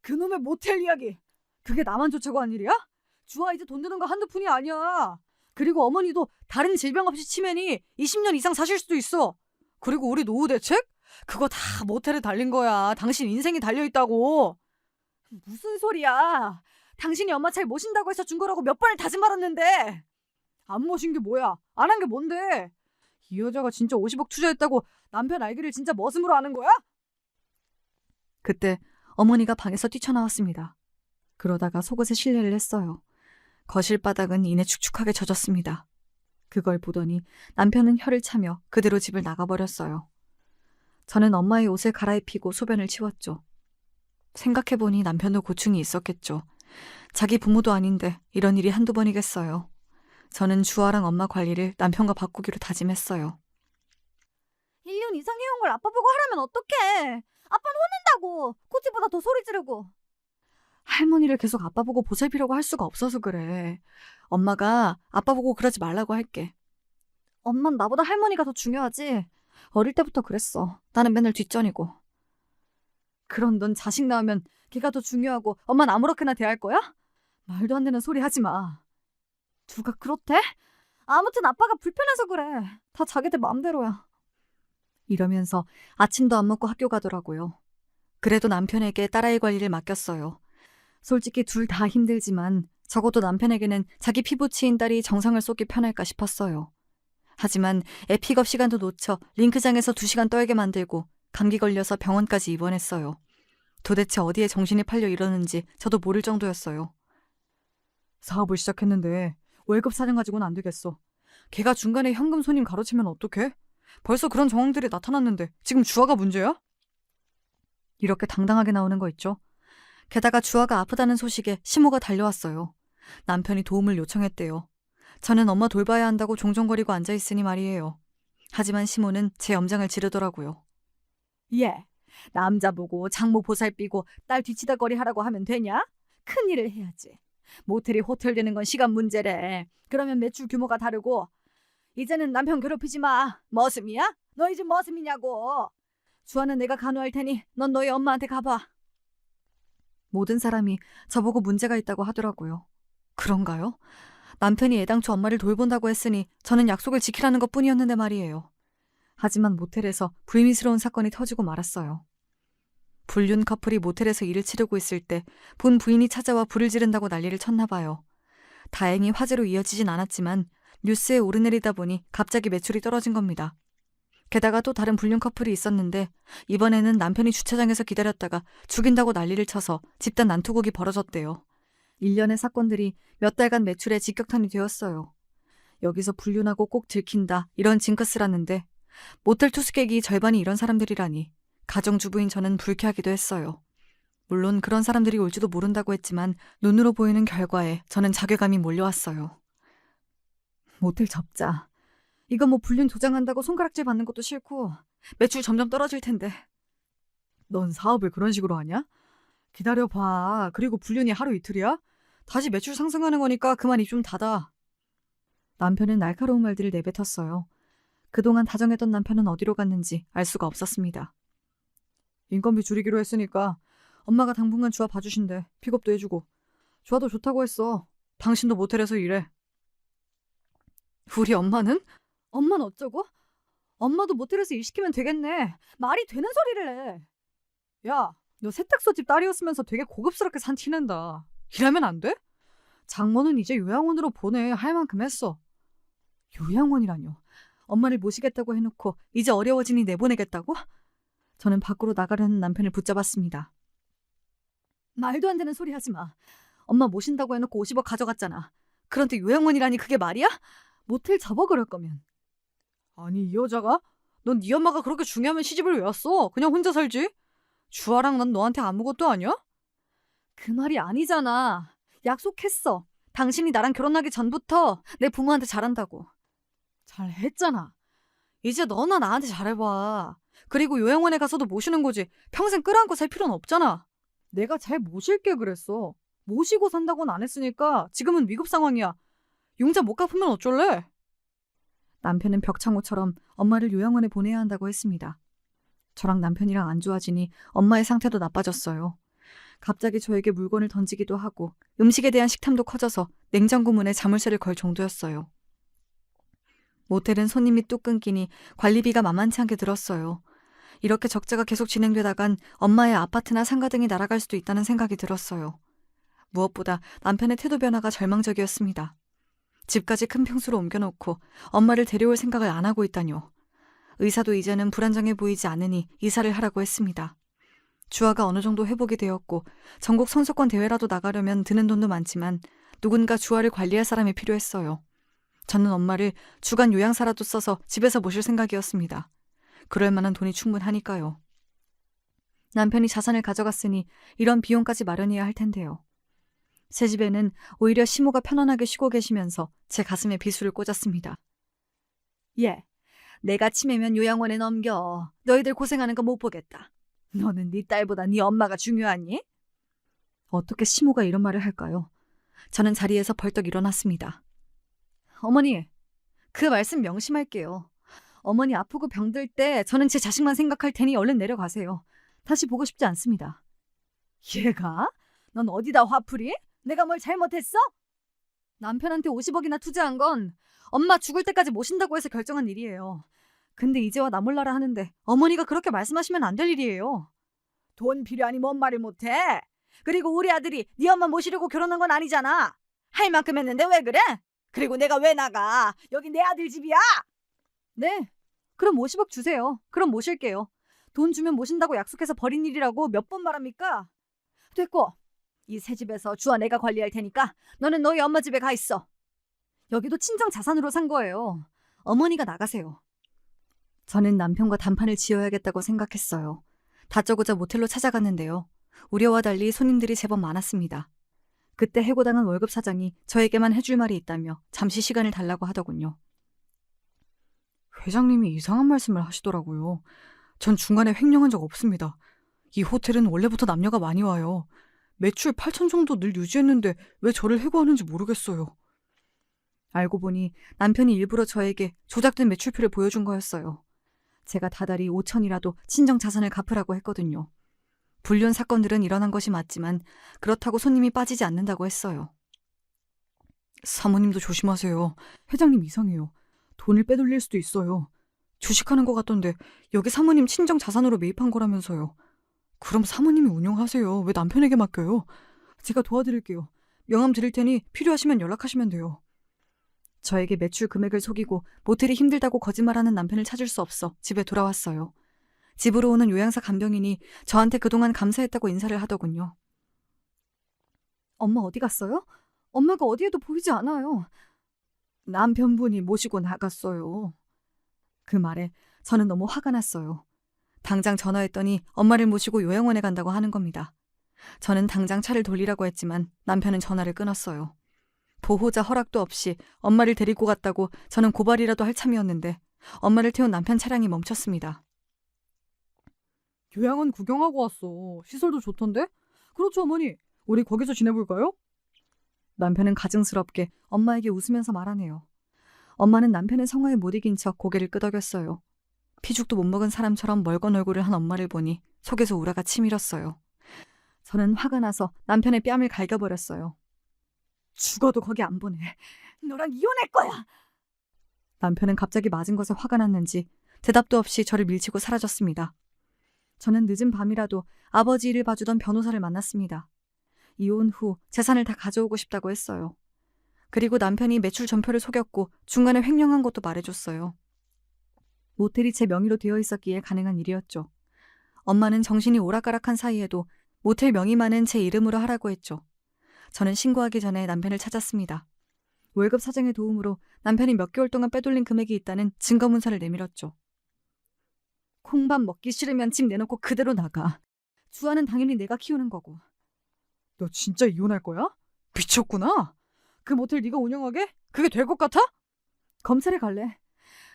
그놈의 모텔 이야기. 그게 나만 좋자고 한 일이야? 주아 이제 돈 드는 거 한두 푼이 아니야. 그리고 어머니도 다른 질병 없이 치매니 20년 이상 사실 수도 있어. 그리고 우리 노후 대책? 그거 다 모텔에 달린 거야. 당신 인생이 달려있다고. 무슨 소리야. 당신이 엄마 잘 모신다고 해서 준 거라고 몇 번을 다짐 말았는데. 안 모신 게 뭐야. 안 한 게 뭔데. 이 여자가 진짜 50억 투자했다고 남편 알기를 진짜 머슴으로 아는 거야? 그때 어머니가 방에서 뛰쳐나왔습니다. 그러다가 속옷에 실례를 했어요. 거실 바닥은 이내 축축하게 젖었습니다. 그걸 보더니 남편은 혀를 차며 그대로 집을 나가버렸어요. 저는 엄마의 옷을 갈아입히고 소변을 치웠죠. 생각해보니 남편도 고충이 있었겠죠. 자기 부모도 아닌데 이런 일이 한두 번이겠어요. 저는 주아랑 엄마 관리를 남편과 바꾸기로 다짐했어요. 1년 이상 해온 걸 아빠 보고 하라면 어떡해. 아빠는 혼낸다고. 코치보다 더 소리 지르고. 할머니를 계속 아빠 보고 보살피려고 할 수가 없어서 그래. 엄마가 아빠 보고 그러지 말라고 할게. 엄만 나보다 할머니가 더 중요하지. 어릴 때부터 그랬어. 나는 맨날 뒷전이고. 그런 넌 자식 낳으면 걔가 더 중요하고 엄마는 아무렇게나 대할 거야? 말도 안 되는 소리 하지 마. 누가 그렇대? 아무튼 아빠가 불편해서 그래. 다 자기들 마음대로야. 이러면서 아침도 안 먹고 학교 가더라고요. 그래도 남편에게 딸아이 관리를 맡겼어요. 솔직히 둘 다 힘들지만 적어도 남편에게는 자기 피부 치인 딸이 정성을 쏟기 편할까 싶었어요. 하지만 애 픽업 시간도 놓쳐 링크장에서 2시간 떨게 만들고 감기 걸려서 병원까지 입원했어요. 도대체 어디에 정신이 팔려 이러는지 저도 모를 정도였어요. 사업을 시작했는데 월급 사정 가지고는 안 되겠어. 걔가 중간에 현금 손님 가로채면 어떡해? 벌써 그런 정황들이 나타났는데 지금 주아가 문제야? 이렇게 당당하게 나오는 거 있죠. 게다가 주아가 아프다는 소식에 시모가 달려왔어요. 남편이 도움을 요청했대요. 저는 엄마 돌봐야 한다고 종종거리고 앉아있으니 말이에요. 하지만 시모는 제 염장을 지르더라고요. 예, 남자 보고 장모 보살피고 딸 뒤치다거리 하라고 하면 되냐? 큰일을 해야지. 모텔이 호텔 되는 건 시간 문제래. 그러면 매출 규모가 다르고. 이제는 남편 괴롭히지 마. 머슴이야? 너희 집 머슴이냐고. 주아는 내가 간호할 테니 넌 너희 엄마한테 가봐. 모든 사람이 저보고 문제가 있다고 하더라고요. 그런가요? 남편이 애당초 엄마를 돌본다고 했으니 저는 약속을 지키라는 것뿐이었는데 말이에요. 하지만 모텔에서 불미스러운 사건이 터지고 말았어요. 불륜 커플이 모텔에서 일을 치르고 있을 때 본 부인이 찾아와 불을 지른다고 난리를 쳤나 봐요. 다행히 화재로 이어지진 않았지만 뉴스에 오르내리다 보니 갑자기 매출이 떨어진 겁니다. 게다가 또 다른 불륜 커플이 있었는데 이번에는 남편이 주차장에서 기다렸다가 죽인다고 난리를 쳐서 집단 난투극이 벌어졌대요. 일련의 사건들이 몇 달간 매출에 직격탄이 되었어요. 여기서 불륜하고 꼭 들킨다 이런 징크스라는데 모텔 투숙객이 절반이 이런 사람들이라니 가정주부인 저는 불쾌하기도 했어요. 물론 그런 사람들이 올지도 모른다고 했지만 눈으로 보이는 결과에 저는 자괴감이 몰려왔어요. 모텔 접자. 이거 뭐 불륜 조장한다고 손가락질 받는 것도 싫고 매출 점점 떨어질 텐데. 넌 사업을 그런 식으로 하냐? 기다려봐. 그리고 불륜이 하루 이틀이야? 다시 매출 상승하는 거니까 그만 입 좀 닫아. 남편은 날카로운 말들을 내뱉었어요. 그동안 다정했던 남편은 어디로 갔는지 알 수가 없었습니다. 인건비 줄이기로 했으니까 엄마가 당분간 주아 봐주신대. 픽업도 해주고. 주아도 좋다고 했어. 당신도 모텔에서 일해. 우리 엄마는? 엄마는 어쩌고? 엄마도 모텔에서 일 시키면 되겠네. 말이 되는 소리를 해. 야, 너 세탁소 집 딸이었으면서 되게 고급스럽게 산 티낸다. 일하면 안 돼? 장모는 이제 요양원으로 보내. 할 만큼 했어. 요양원이라뇨. 엄마를 모시겠다고 해놓고 이제 어려워지니 내보내겠다고? 저는 밖으로 나가려는 남편을 붙잡았습니다. 말도 안 되는 소리 하지 마. 엄마 모신다고 해놓고 50억 가져갔잖아. 그런데 요양원이라니 그게 말이야? 모텔 접어 그럴 거면. 아니 이 여자가? 넌 네 엄마가 그렇게 중요하면 시집을 왜 왔어? 그냥 혼자 살지? 주아랑 난 너한테 아무것도 아니야? 그 말이 아니잖아. 약속했어. 당신이 나랑 결혼하기 전부터 내 부모한테 잘한다고. 잘했잖아. 이제 너나 나한테 잘해봐. 그리고 요양원에 가서도 모시는 거지. 평생 끌어안고 살 필요는 없잖아. 내가 잘 모실게 그랬어. 모시고 산다고는 안 했으니까 지금은 위급 상황이야. 융자 못 갚으면 어쩔래? 남편은 벽창호처럼 엄마를 요양원에 보내야 한다고 했습니다. 저랑 남편이랑 안 좋아지니 엄마의 상태도 나빠졌어요. 갑자기 저에게 물건을 던지기도 하고 음식에 대한 식탐도 커져서 냉장고 문에 자물쇠를 걸 정도였어요. 모텔은 손님이 뚝 끊기니 관리비가 만만치 않게 들었어요. 이렇게 적자가 계속 진행되다간 엄마의 아파트나 상가 등이 날아갈 수도 있다는 생각이 들었어요. 무엇보다 남편의 태도 변화가 절망적이었습니다. 집까지 큰 평수로 옮겨놓고 엄마를 데려올 생각을 안 하고 있다뇨. 의사도 이제는 불안정해 보이지 않으니 이사를 하라고 했습니다. 주아가 어느 정도 회복이 되었고 전국 선수권 대회라도 나가려면 드는 돈도 많지만 누군가 주아를 관리할 사람이 필요했어요. 저는 엄마를 주간 요양사라도 써서 집에서 모실 생각이었습니다. 그럴 만한 돈이 충분하니까요. 남편이 자산을 가져갔으니 이런 비용까지 마련해야 할 텐데요. 새 집에는 오히려 시모가 편안하게 쉬고 계시면서 제 가슴에 비수를 꽂았습니다. 예, 내가 치매면 요양원에 넘겨. 너희들 고생하는 거 못 보겠다. 너는 네 딸보다 네 엄마가 중요하니? 어떻게 시모가 이런 말을 할까요? 저는 자리에서 벌떡 일어났습니다. 어머니, 그 말씀 명심할게요. 어머니 아프고 병들 때 저는 제 자식만 생각할 테니 얼른 내려가세요. 다시 보고 싶지 않습니다. 얘가? 넌 어디다 화풀이? 내가 뭘 잘못했어? 남편한테 50억이나 투자한 건 엄마 죽을 때까지 모신다고 해서 결정한 일이에요. 근데 이제와 나 몰라라 하는데 어머니가 그렇게 말씀하시면 안 될 일이에요. 돈 필요하니 뭔 말을 못해? 그리고 우리 아들이 네 엄마 모시려고 결혼한 건 아니잖아. 할 만큼 했는데 왜 그래? 그리고 내가 왜 나가? 여기 내 아들 집이야. 네. 그럼 50억 주세요. 그럼 모실게요. 돈 주면 모신다고 약속해서 버린 일이라고 몇 번 말합니까? 됐고, 이 새 집에서 주아 내가 관리할 테니까 너는 너희 엄마 집에 가 있어. 여기도 친정 자산으로 산 거예요. 어머니가 나가세요. 저는 남편과 단판을 지어야겠다고 생각했어요. 다짜고짜 모텔로 찾아갔는데요. 우려와 달리 손님들이 제법 많았습니다. 그때 해고당한 월급 사장이 저에게만 해줄 말이 있다며 잠시 시간을 달라고 하더군요. 회장님이 이상한 말씀을 하시더라고요. 전 중간에 횡령한 적 없습니다. 이 호텔은 원래부터 남녀가 많이 와요. 매출 8천 정도 늘 유지했는데 왜 저를 해고하는지 모르겠어요. 알고 보니 남편이 일부러 저에게 조작된 매출표를 보여준 거였어요. 제가 다달이 5천이라도 친정 자산을 갚으라고 했거든요. 불륜 사건들은 일어난 것이 맞지만 그렇다고 손님이 빠지지 않는다고 했어요. 사모님도 조심하세요. 회장님 이상해요. 돈을 빼돌릴 수도 있어요. 주식하는 것 같던데 여기 사모님 친정 자산으로 매입한 거라면서요. 그럼 사모님이 운영하세요. 왜 남편에게 맡겨요? 제가 도와드릴게요. 명함 드릴 테니 필요하시면 연락하시면 돼요. 저에게 매출 금액을 속이고 모텔이 힘들다고 거짓말하는 남편을 찾을 수 없어 집에 돌아왔어요. 집으로 오는 요양사 간병인이 저한테 그동안 감사했다고 인사를 하더군요. 엄마 어디 갔어요? 엄마가 어디에도 보이지 않아요. 남편분이 모시고 나갔어요. 그 말에 저는 너무 화가 났어요. 당장 전화했더니 엄마를 모시고 요양원에 간다고 하는 겁니다. 저는 당장 차를 돌리라고 했지만 남편은 전화를 끊었어요. 보호자 허락도 없이 엄마를 데리고 갔다고 저는 고발이라도 할 참이었는데 엄마를 태운 남편 차량이 멈췄습니다. 요양원 구경하고 왔어. 시설도 좋던데? 그렇죠, 어머니. 우리 거기서 지내볼까요? 남편은 가증스럽게 엄마에게 웃으면서 말하네요. 엄마는 남편의 성화에 못 이긴 척 고개를 끄덕였어요. 피죽도 못 먹은 사람처럼 멀건 얼굴을 한 엄마를 보니 속에서 우라가 치밀었어요. 저는 화가 나서 남편의 뺨을 갈겨버렸어요. 죽어도 거기 안 보내. 너랑 이혼할 거야. 남편은 갑자기 맞은 것에 화가 났는지 대답도 없이 저를 밀치고 사라졌습니다. 저는 늦은 밤이라도 아버지 일을 봐주던 변호사를 만났습니다. 이혼 후 재산을 다 가져오고 싶다고 했어요. 그리고 남편이 매출 전표를 속였고 중간에 횡령한 것도 말해줬어요. 모텔이 제 명의로 되어 있었기에 가능한 일이었죠. 엄마는 정신이 오락가락한 사이에도 모텔 명의만은 제 이름으로 하라고 했죠. 저는 신고하기 전에 남편을 찾았습니다. 월급 사정의 도움으로 남편이 몇 개월 동안 빼돌린 금액이 있다는 증거문서를 내밀었죠. 콩밥 먹기 싫으면 집 내놓고 그대로 나가. 주아는 당연히 내가 키우는 거고. 너 진짜 이혼할 거야? 미쳤구나. 그 모텔 네가 운영하게? 그게 될 것 같아? 검찰에 갈래.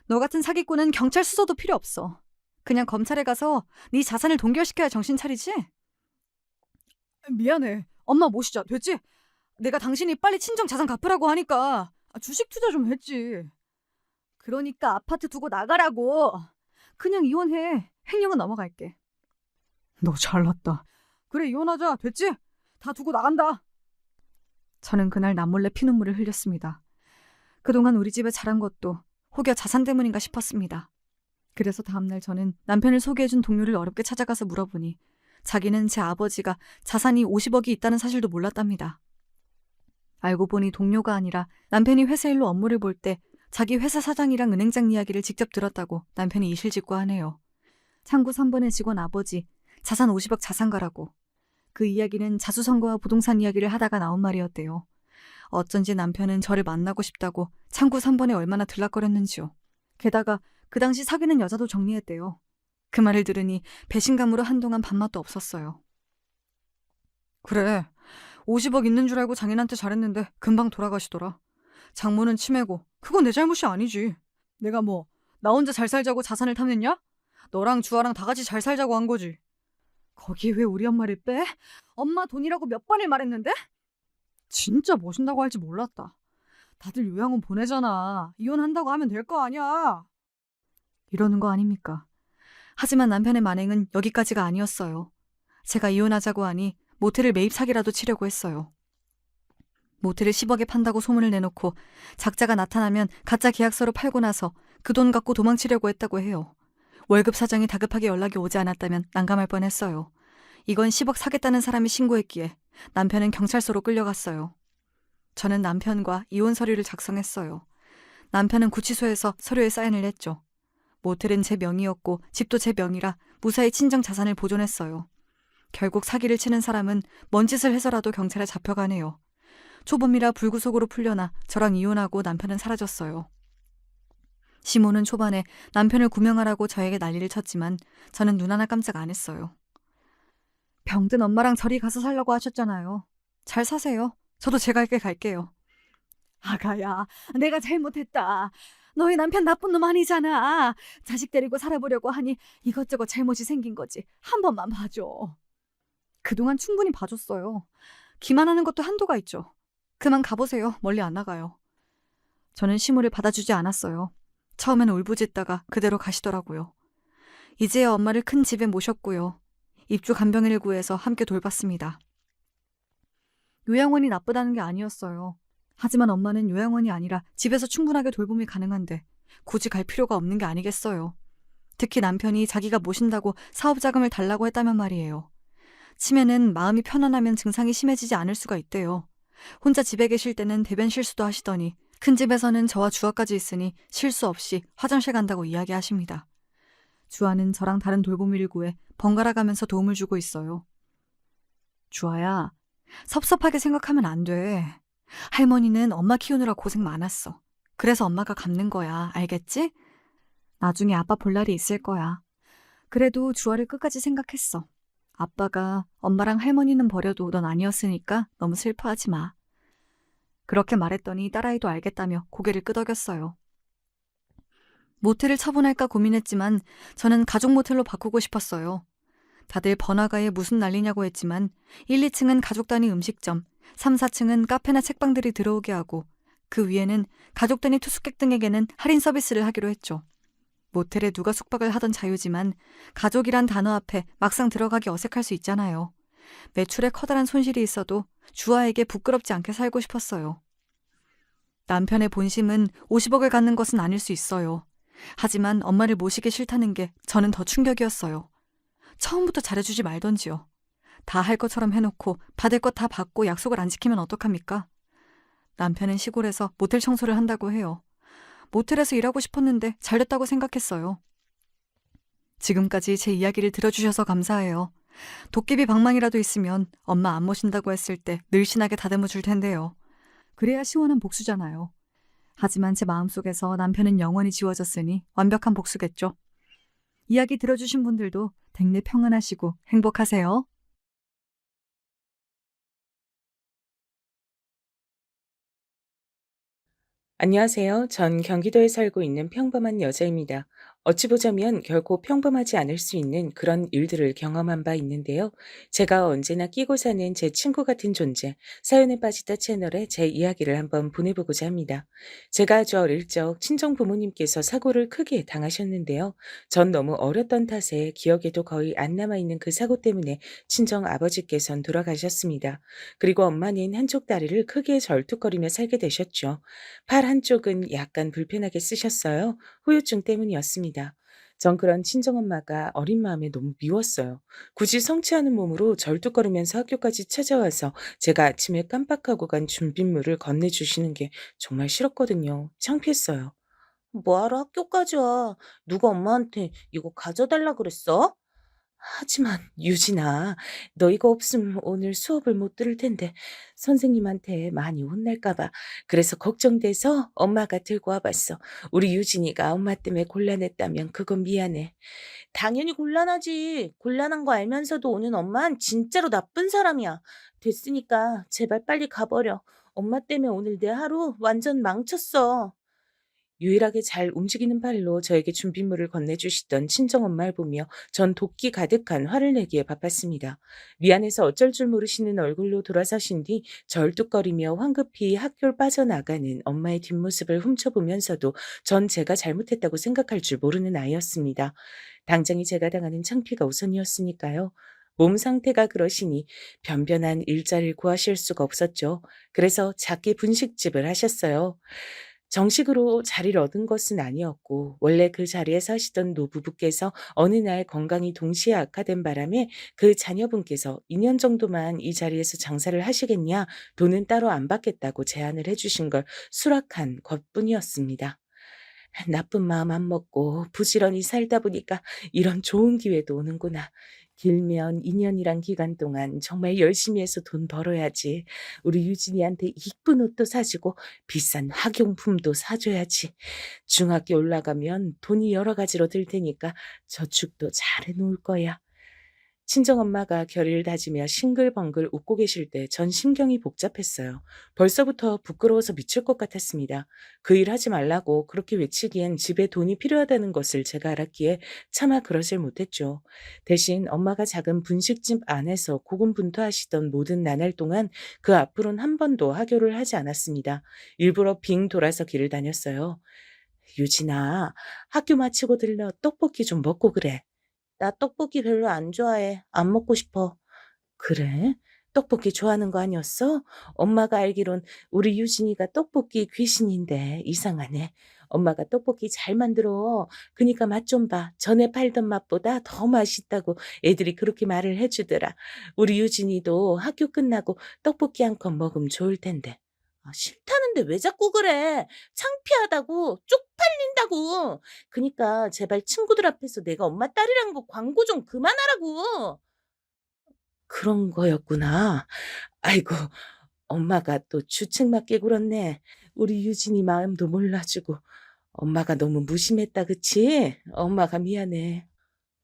너 같은 사기꾼은 경찰 수사도 필요 없어. 그냥 검찰에 가서 네 자산을 동결시켜야 정신 차리지? 미안해. 엄마 모시자. 됐지? 내가 당신이 빨리 친정 자산 갚으라고 하니까 주식 투자 좀 했지. 그러니까 아파트 두고 나가라고. 그냥 이혼해. 횡령은 넘어갈게. 너 잘났다. 그래 이혼하자. 됐지? 다 두고 나간다. 저는 그날 남몰래 피눈물을 흘렸습니다. 그동안 우리 집에 자란 것도 혹여 자산 때문인가 싶었습니다. 그래서 다음날 저는 남편을 소개해준 동료를 어렵게 찾아가서 물어보니 자기는 제 아버지가 자산이 50억이 있다는 사실도 몰랐답니다. 알고 보니 동료가 아니라 남편이 회사 일로 업무를 볼 때 자기 회사 사장이랑 은행장 이야기를 직접 들었다고 남편이 이실직고 하네요. 창구 3번의 직원 아버지, 자산 50억 자산가라고. 그 이야기는 자수성가와 부동산 이야기를 하다가 나온 말이었대요. 어쩐지 남편은 저를 만나고 싶다고 창구 3번에 얼마나 들락거렸는지요. 게다가 그 당시 사귀는 여자도 정리했대요. 그 말을 들으니 배신감으로 한동안 밥맛도 없었어요. 그래, 50억 있는 줄 알고 장인한테 잘했는데 금방 돌아가시더라. 장모는 치매고 그건 내 잘못이 아니지. 내가 뭐 나 혼자 잘 살자고 자산을 탐냈냐? 너랑 주아랑 다 같이 잘 살자고 한 거지. 거기에 왜 우리 엄마를 빼? 엄마 돈이라고 몇 번을 말했는데? 진짜 모신다고 할지 몰랐다. 다들 요양원 보내잖아. 이혼한다고 하면 될 거 아니야. 이러는 거 아닙니까? 하지만 남편의 만행은 여기까지가 아니었어요. 제가 이혼하자고 하니 모텔을 매입 사기라도 치려고 했어요. 모텔을 10억에 판다고 소문을 내놓고 작자가 나타나면 가짜 계약서로 팔고 나서 그 돈 갖고 도망치려고 했다고 해요. 월급 사정이 다급하게 연락이 오지 않았다면 난감할 뻔했어요. 이건 10억 사겠다는 사람이 신고했기에 남편은 경찰서로 끌려갔어요. 저는 남편과 이혼 서류를 작성했어요. 남편은 구치소에서 서류에 사인을 했죠. 모텔은 제 명의였고 집도 제 명의라 무사히 친정 자산을 보존했어요. 결국 사기를 치는 사람은 뭔 짓을 해서라도 경찰에 잡혀가네요. 초범이라 불구속으로 풀려나 저랑 이혼하고 남편은 사라졌어요. 시모는 초반에 남편을 구명하라고 저에게 난리를 쳤지만 저는 눈 하나 깜짝 안 했어요. 병든 엄마랑 저리 가서 살라고 하셨잖아요. 잘 사세요. 저도 제 갈 길 갈게요. 아가야, 내가 잘못했다. 너희 남편 나쁜 놈 아니잖아. 자식 데리고 살아보려고 하니 이것저것 잘못이 생긴 거지. 한 번만 봐줘. 그동안 충분히 봐줬어요. 기만하는 것도 한도가 있죠. 그만 가보세요. 멀리 안 나가요. 저는 시무를 받아주지 않았어요. 처음엔 울부짖다가 그대로 가시더라고요. 이제야 엄마를 큰 집에 모셨고요. 입주 간병인을 구해서 함께 돌봤습니다. 요양원이 나쁘다는 게 아니었어요. 하지만 엄마는 요양원이 아니라 집에서 충분하게 돌봄이 가능한데 굳이 갈 필요가 없는 게 아니겠어요. 특히 남편이 자기가 모신다고 사업자금을 달라고 했다면 말이에요. 치매는 마음이 편안하면 증상이 심해지지 않을 수가 있대요. 혼자 집에 계실 때는 대변 실수도 하시더니 큰 집에서는 저와 주아까지 있으니 실수 없이 화장실 간다고 이야기하십니다. 주아는 저랑 다른 돌보미를 구해 번갈아 가면서 도움을 주고 있어요. 주아야, 섭섭하게 생각하면 안 돼. 할머니는 엄마 키우느라 고생 많았어. 그래서 엄마가 갚는 거야. 알겠지? 나중에 아빠 볼 날이 있을 거야. 그래도 주아를 끝까지 생각했어. 아빠가 엄마랑 할머니는 버려도 넌 아니었으니까 너무 슬퍼하지 마. 그렇게 말했더니 딸아이도 알겠다며 고개를 끄덕였어요. 모텔을 처분할까 고민했지만 저는 가족 모텔로 바꾸고 싶었어요. 다들 번화가에 무슨 난리냐고 했지만 1, 2층은 가족 단위 음식점, 3, 4층은 카페나 책방들이 들어오게 하고 그 위에는 가족 단위 투숙객 등에게는 할인 서비스를 하기로 했죠. 모텔에 누가 숙박을 하던 자유지만 가족이란 단어 앞에 막상 들어가기 어색할 수 있잖아요. 매출에 커다란 손실이 있어도 주아에게 부끄럽지 않게 살고 싶었어요. 남편의 본심은 50억을 갖는 것은 아닐 수 있어요. 하지만 엄마를 모시기 싫다는 게 저는 더 충격이었어요. 처음부터 잘해주지 말던지요. 다 할 것처럼 해놓고 받을 것 다 받고 약속을 안 지키면 어떡합니까? 남편은 시골에서 모텔 청소를 한다고 해요. 모텔에서 일하고 싶었는데 잘됐다고 생각했어요. 지금까지 제 이야기를 들어주셔서 감사해요. 도깨비 방망이라도 있으면 엄마 안 모신다고 했을 때 늘씬하게 다듬어 줄 텐데요. 그래야 시원한 복수잖아요. 하지만 제 마음속에서 남편은 영원히 지워졌으니 완벽한 복수겠죠. 이야기 들어주신 분들도 댁내 평안하시고 행복하세요. 안녕하세요. 전 경기도에 살고 있는 평범한 여자입니다. 어찌 보자면 결코 평범하지 않을 수 있는 그런 일들을 경험한 바 있는데요. 제가 언제나 끼고 사는 제 친구 같은 존재, 사연에 빠지다 채널에 제 이야기를 한번 보내보고자 합니다. 제가 아주 어릴 적 친정 부모님께서 사고를 크게 당하셨는데요. 전 너무 어렸던 탓에 기억에도 거의 안 남아있는 그 사고 때문에 친정 아버지께선 돌아가셨습니다. 그리고 엄마는 한쪽 다리를 크게 절뚝거리며 살게 되셨죠. 팔 한쪽은 약간 불편하게 쓰셨어요. 후유증 때문이었습니다. 전 그런 친정엄마가 어린 마음에 너무 미웠어요. 굳이 성치 않은 몸으로 절뚝거리면서 학교까지 찾아와서 제가 아침에 깜빡하고 간 준빗물을 건네주시는 게 정말 싫었거든요. 창피했어요. 뭐하러 학교까지 와? 누가 엄마한테 이거 가져달라 그랬어? 하지만 유진아, 너 이거 없으면 오늘 수업을 못 들을 텐데 선생님한테 많이 혼날까 봐. 그래서 걱정돼서 엄마가 들고 와봤어. 우리 유진이가 엄마 때문에 곤란했다면 그건 미안해. 당연히 곤란하지. 곤란한 거 알면서도 오는 엄만 진짜로 나쁜 사람이야. 됐으니까 제발 빨리 가버려. 엄마 때문에 오늘 내 하루 완전 망쳤어. 유일하게 잘 움직이는 팔로 저에게 준빗물을 건네주시던 친정엄마를 보며 전 도끼 가득한 화를 내기에 바빴습니다. 미안해서 어쩔 줄 모르시는 얼굴로 돌아서신 뒤 절뚝거리며 황급히 학교를 빠져나가는 엄마의 뒷모습을 훔쳐보면서도 전 제가 잘못했다고 생각할 줄 모르는 아이였습니다. 당장이 제가 당하는 창피가 우선이었으니까요. 몸 상태가 그러시니 변변한 일자리를 구하실 수가 없었죠. 그래서 작게 분식집을 하셨어요. 정식으로 자리를 얻은 것은 아니었고 원래 그 자리에 사시던 노부부께서 어느 날 건강이 동시에 악화된 바람에 그 자녀분께서 2년 정도만 이 자리에서 장사를 하시겠냐, 돈은 따로 안 받겠다고 제안을 해주신 걸 수락한 것뿐이었습니다. 나쁜 마음 안 먹고 부지런히 살다 보니까 이런 좋은 기회도 오는구나. 길면 2년이란 기간 동안 정말 열심히 해서 돈 벌어야지. 우리 유진이한테 이쁜 옷도 사주고 비싼 학용품도 사줘야지. 중학교 올라가면 돈이 여러 가지로 들 테니까 저축도 잘 해놓을 거야. 친정엄마가 결의를 다지며 싱글벙글 웃고 계실 때 전 심경이 복잡했어요. 벌써부터 부끄러워서 미칠 것 같았습니다. 그 일 하지 말라고 그렇게 외치기엔 집에 돈이 필요하다는 것을 제가 알았기에 차마 그러질 못했죠. 대신 엄마가 작은 분식집 안에서 고군분투하시던 모든 나날 동안 그 앞으로는 한 번도 하교를 하지 않았습니다. 일부러 빙 돌아서 길을 다녔어요. 유진아, 학교 마치고 들러 떡볶이 좀 먹고 그래. 나 떡볶이 별로 안 좋아해. 안 먹고 싶어. 그래? 떡볶이 좋아하는 거 아니었어? 엄마가 알기론 우리 유진이가 떡볶이 귀신인데 이상하네. 엄마가 떡볶이 잘 만들어. 그니까 맛 좀 봐. 전에 팔던 맛보다 더 맛있다고 애들이 그렇게 말을 해주더라. 우리 유진이도 학교 끝나고 떡볶이 한 컵 먹으면 좋을 텐데. 아, 싫다는데 왜 자꾸 그래? 창피하다고, 쪽팔린다고. 그니까 제발 친구들 앞에서 내가 엄마 딸이란 거 광고 좀 그만하라고. 그런 거였구나. 아이고, 엄마가 또 주책맞게 굴었네. 우리 유진이 마음도 몰라주고. 엄마가 너무 무심했다, 그치? 엄마가 미안해.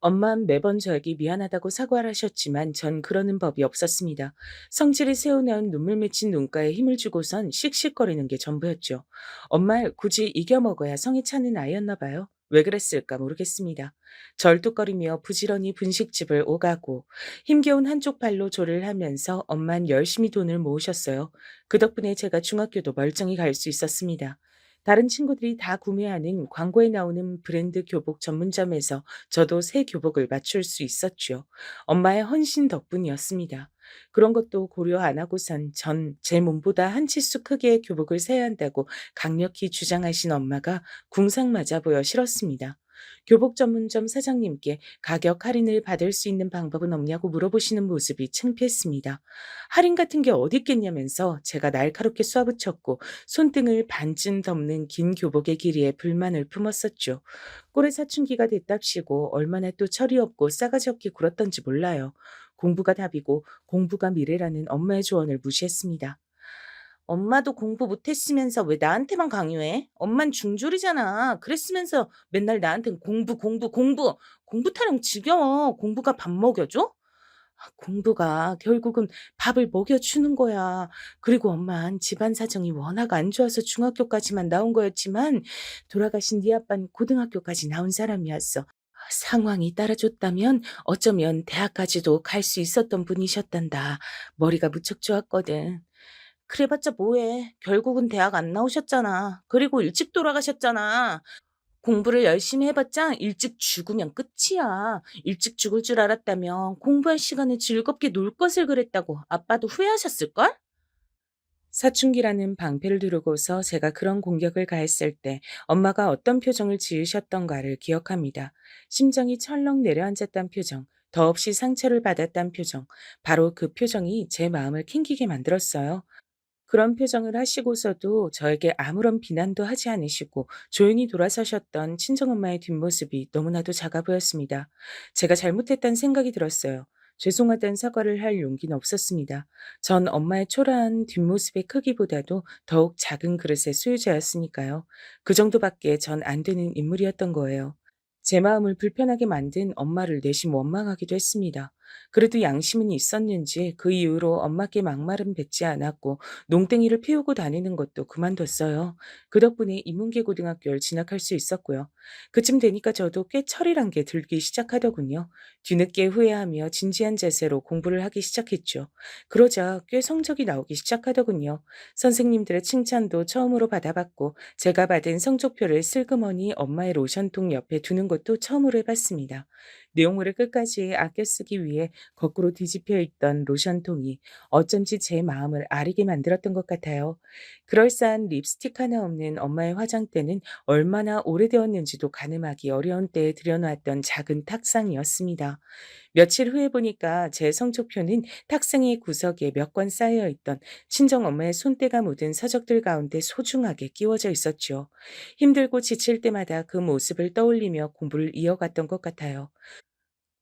엄만 매번 저에게 미안하다고 사과를 하셨지만 전 그러는 법이 없었습니다. 성질이 새어나온 눈물 맺힌 눈가에 힘을 주고선 씩씩거리는 게 전부였죠. 엄마를 굳이 이겨먹어야 성이 차는 아이였나 봐요. 왜 그랬을까 모르겠습니다. 절뚝거리며 부지런히 분식집을 오가고 힘겨운 한쪽 발로 조를 하면서 엄만 열심히 돈을 모으셨어요. 그 덕분에 제가 중학교도 멀쩡히 갈 수 있었습니다. 다른 친구들이 다 구매하는 광고에 나오는 브랜드 교복 전문점에서 저도 새 교복을 맞출 수 있었죠. 엄마의 헌신 덕분이었습니다. 그런 것도 고려 안 하고선 전 제 몸보다 한 치수 크기의 교복을 사야 한다고 강력히 주장하신 엄마가 궁상 맞아 보여 싫었습니다. 교복 전문점 사장님께 가격 할인을 받을 수 있는 방법은 없냐고 물어보시는 모습이 창피했습니다. 할인 같은 게 어디 있겠냐면서 제가 날카롭게 쏘아붙였고 손등을 반쯤 덮는 긴 교복의 길이에 불만을 품었었죠. 꼴의 사춘기가 됐답시고 얼마나 또 철이 없고 싸가지 없게 굴었던지 몰라요. 공부가 답이고 공부가 미래라는 엄마의 조언을 무시했습니다. 엄마도 공부 못했으면서 왜 나한테만 강요해? 엄만 중졸이잖아. 그랬으면서 맨날 나한텐 공부, 공부, 공부. 공부 타령 지겨워. 공부가 밥 먹여줘? 아, 공부가 결국은 밥을 먹여주는 거야. 그리고 엄만 집안 사정이 워낙 안 좋아서 중학교까지만 나온 거였지만 돌아가신 네 아빠는 고등학교까지 나온 사람이었어. 상황이 따라줬다면 어쩌면 대학까지도 갈 수 있었던 분이셨단다. 머리가 무척 좋았거든. 그래봤자 뭐해. 결국은 대학 안 나오셨잖아. 그리고 일찍 돌아가셨잖아. 공부를 열심히 해봤자 일찍 죽으면 끝이야. 일찍 죽을 줄 알았다면 공부할 시간에 즐겁게 놀 것을 그랬다고 아빠도 후회하셨을걸? 사춘기라는 방패를 두르고서 제가 그런 공격을 가했을 때 엄마가 어떤 표정을 지으셨던가를 기억합니다. 심장이 철렁 내려앉았단 표정, 더없이 상처를 받았단 표정, 바로 그 표정이 제 마음을 캥기게 만들었어요. 그런 표정을 하시고서도 저에게 아무런 비난도 하지 않으시고 조용히 돌아서셨던 친정엄마의 뒷모습이 너무나도 작아 보였습니다. 제가 잘못했다는 생각이 들었어요. 죄송하다는 사과를 할 용기는 없었습니다. 전 엄마의 초라한 뒷모습의 크기보다도 더욱 작은 그릇의 소유자였으니까요. 그 정도밖에 전 안 되는 인물이었던 거예요. 제 마음을 불편하게 만든 엄마를 내심 원망하기도 했습니다. 그래도 양심은 있었는지 그 이후로 엄마께 막말은 뱉지 않았고 농땡이를 피우고 다니는 것도 그만뒀어요. 그 덕분에 인문계 고등학교를 진학할 수 있었고요. 그쯤 되니까 저도 꽤 철이란 게 들기 시작하더군요. 뒤늦게 후회하며 진지한 자세로 공부를 하기 시작했죠. 그러자 꽤 성적이 나오기 시작하더군요. 선생님들의 칭찬도 처음으로 받아봤고 제가 받은 성적표를 슬그머니 엄마의 로션통 옆에 두는 것도 처음으로 해봤습니다. 내용물을 끝까지 아껴 쓰기 위해 거꾸로 뒤집혀 있던 로션통이 어쩐지 제 마음을 아리게 만들었던 것 같아요. 그럴싸한 립스틱 하나 없는 엄마의 화장대는 얼마나 오래되었는지도 가늠하기 어려운 때에 들여놨던 작은 탁상이었습니다. 며칠 후에 보니까 제 성적표는 탁상의 구석에 몇 권 쌓여 있던 친정엄마의 손때가 묻은 서적들 가운데 소중하게 끼워져 있었죠. 힘들고 지칠 때마다 그 모습을 떠올리며 공부를 이어갔던 것 같아요.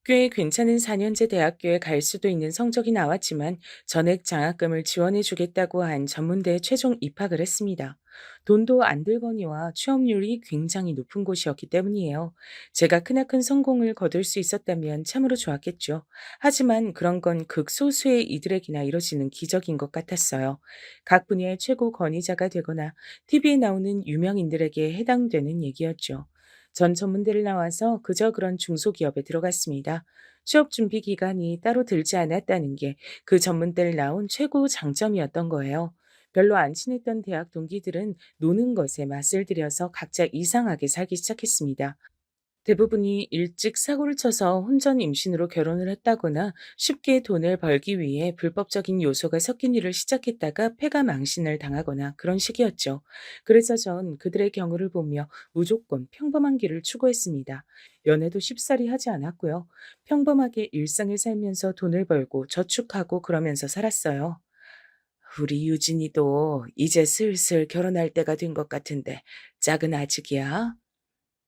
꽤 괜찮은 4년제 대학교에 갈 수도 있는 성적이 나왔지만 전액 장학금을 지원해 주겠다고 한 전문대에 최종 입학을 했습니다. 돈도 안 들거니와 취업률이 굉장히 높은 곳이었기 때문이에요. 제가 크나큰 성공을 거둘 수 있었다면 참으로 좋았겠죠. 하지만 그런 건 극소수의 이들에게나 이뤄지는 기적인 것 같았어요. 각 분야의 최고 권위자가 되거나 TV에 나오는 유명인들에게 해당되는 얘기였죠. 전 전문대를 나와서 그저 그런 중소기업에 들어갔습니다. 취업 준비 기간이 따로 들지 않았다는 게 그 전문대를 나온 최고 장점이었던 거예요. 별로 안 친했던 대학 동기들은 노는 것에 맛을 들여서 각자 이상하게 살기 시작했습니다. 대부분이 일찍 사고를 쳐서 혼전 임신으로 결혼을 했다거나 쉽게 돈을 벌기 위해 불법적인 요소가 섞인 일을 시작했다가 폐가 망신을 당하거나 그런 식이었죠. 그래서 전 그들의 경우를 보며 무조건 평범한 길을 추구했습니다. 연애도 쉽사리 하지 않았고요. 평범하게 일상을 살면서 돈을 벌고 저축하고 그러면서 살았어요. 우리 유진이도 이제 슬슬 결혼할 때가 된 것 같은데 짝은 아직이야?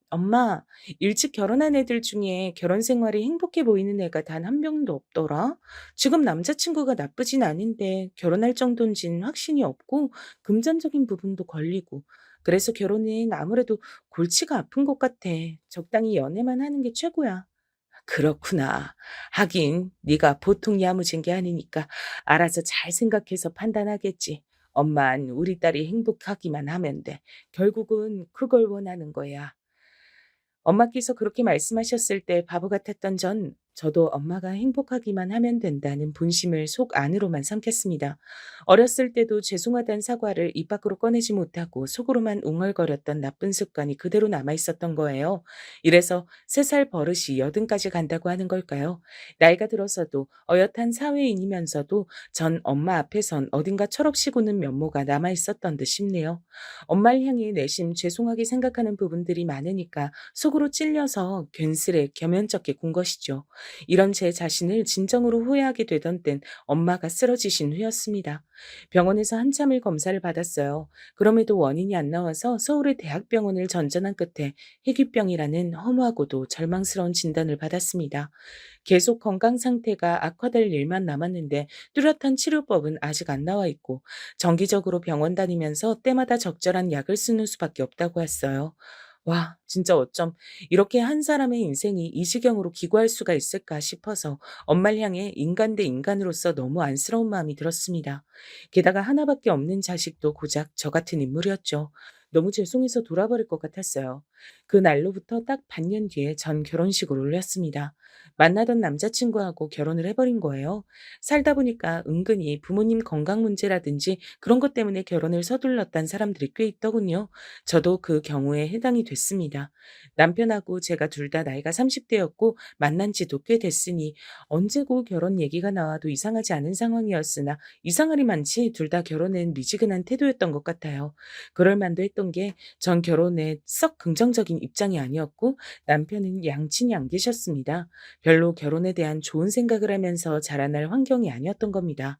엄마, 일찍 결혼한 애들 중에 결혼 생활이 행복해 보이는 애가 단 한 명도 없더라. 지금 남자친구가 나쁘진 않은데 결혼할 정도인진 확신이 없고 금전적인 부분도 걸리고. 그래서 결혼은 아무래도 골치가 아픈 것 같아. 적당히 연애만 하는 게 최고야. 그렇구나. 하긴 네가 보통 야무진 게 아니니까 알아서 잘 생각해서 판단하겠지. 엄만 우리 딸이 행복하기만 하면 돼. 결국은 그걸 원하는 거야. 엄마께서 그렇게 말씀하셨을 때 바보 같았던 저도 엄마가 행복하기만 하면 된다는 본심을 속 안으로만 삼켰습니다. 어렸을 때도 죄송하다는 사과를 입 밖으로 꺼내지 못하고 속으로만 웅얼거렸던 나쁜 습관이 그대로 남아 있었던 거예요. 이래서 3살 버릇이 80까지 간다고 하는 걸까요? 나이가 들어서도 어엿한 사회인이면서도 전 엄마 앞에선 어딘가 철없이 구는 면모가 남아 있었던 듯 싶네요. 엄마를 향해 내심 죄송하게 생각하는 부분들이 많으니까 속으로 찔려서 괜스레 겸연쩍게 군 것이죠. 이런 제 자신을 진정으로 후회하게 되던 땐 엄마가 쓰러지신 후였습니다. 병원에서 한참을 검사를 받았어요. 그럼에도 원인이 안 나와서 서울의 대학병원을 전전한 끝에 희귀병이라는 허무하고도 절망스러운 진단을 받았습니다. 계속 건강 상태가 악화될 일만 남았는데 뚜렷한 치료법은 아직 안 나와 있고 정기적으로 병원 다니면서 때마다 적절한 약을 쓰는 수밖에 없다고 했어요. 와, 진짜 어쩜 이렇게 한 사람의 인생이 이 지경으로 기구할 수가 있을까 싶어서 엄마를 향해 인간 대 인간으로서 너무 안쓰러운 마음이 들었습니다. 게다가 하나밖에 없는 자식도 고작 저 같은 인물이었죠. 너무 죄송해서 돌아버릴 것 같았어요. 그 날로부터 딱 반년 뒤에 전 결혼식을 올렸습니다. 만나던 남자친구하고 결혼을 해버린 거예요. 살다 보니까 은근히 부모님 건강 문제라든지 그런 것 때문에 결혼을 서둘렀던 사람들이 꽤 있더군요. 저도 그 경우에 해당이 됐습니다. 남편하고 제가 둘 다 나이가 30대였고 만난 지도 꽤 됐으니 언제고 결혼 얘기가 나와도 이상하지 않은 상황이었으나 이상하리 많지 둘 다 결혼엔 미지근한 태도였던 것 같아요. 그럴 만도 했던 게 전 결혼에 썩 긍정적인 입장이 아니었고 남편은 양친이 안 계셨습니다. 별로 결혼에 대한 좋은 생각을 하면서 자라날 환경이 아니었던 겁니다.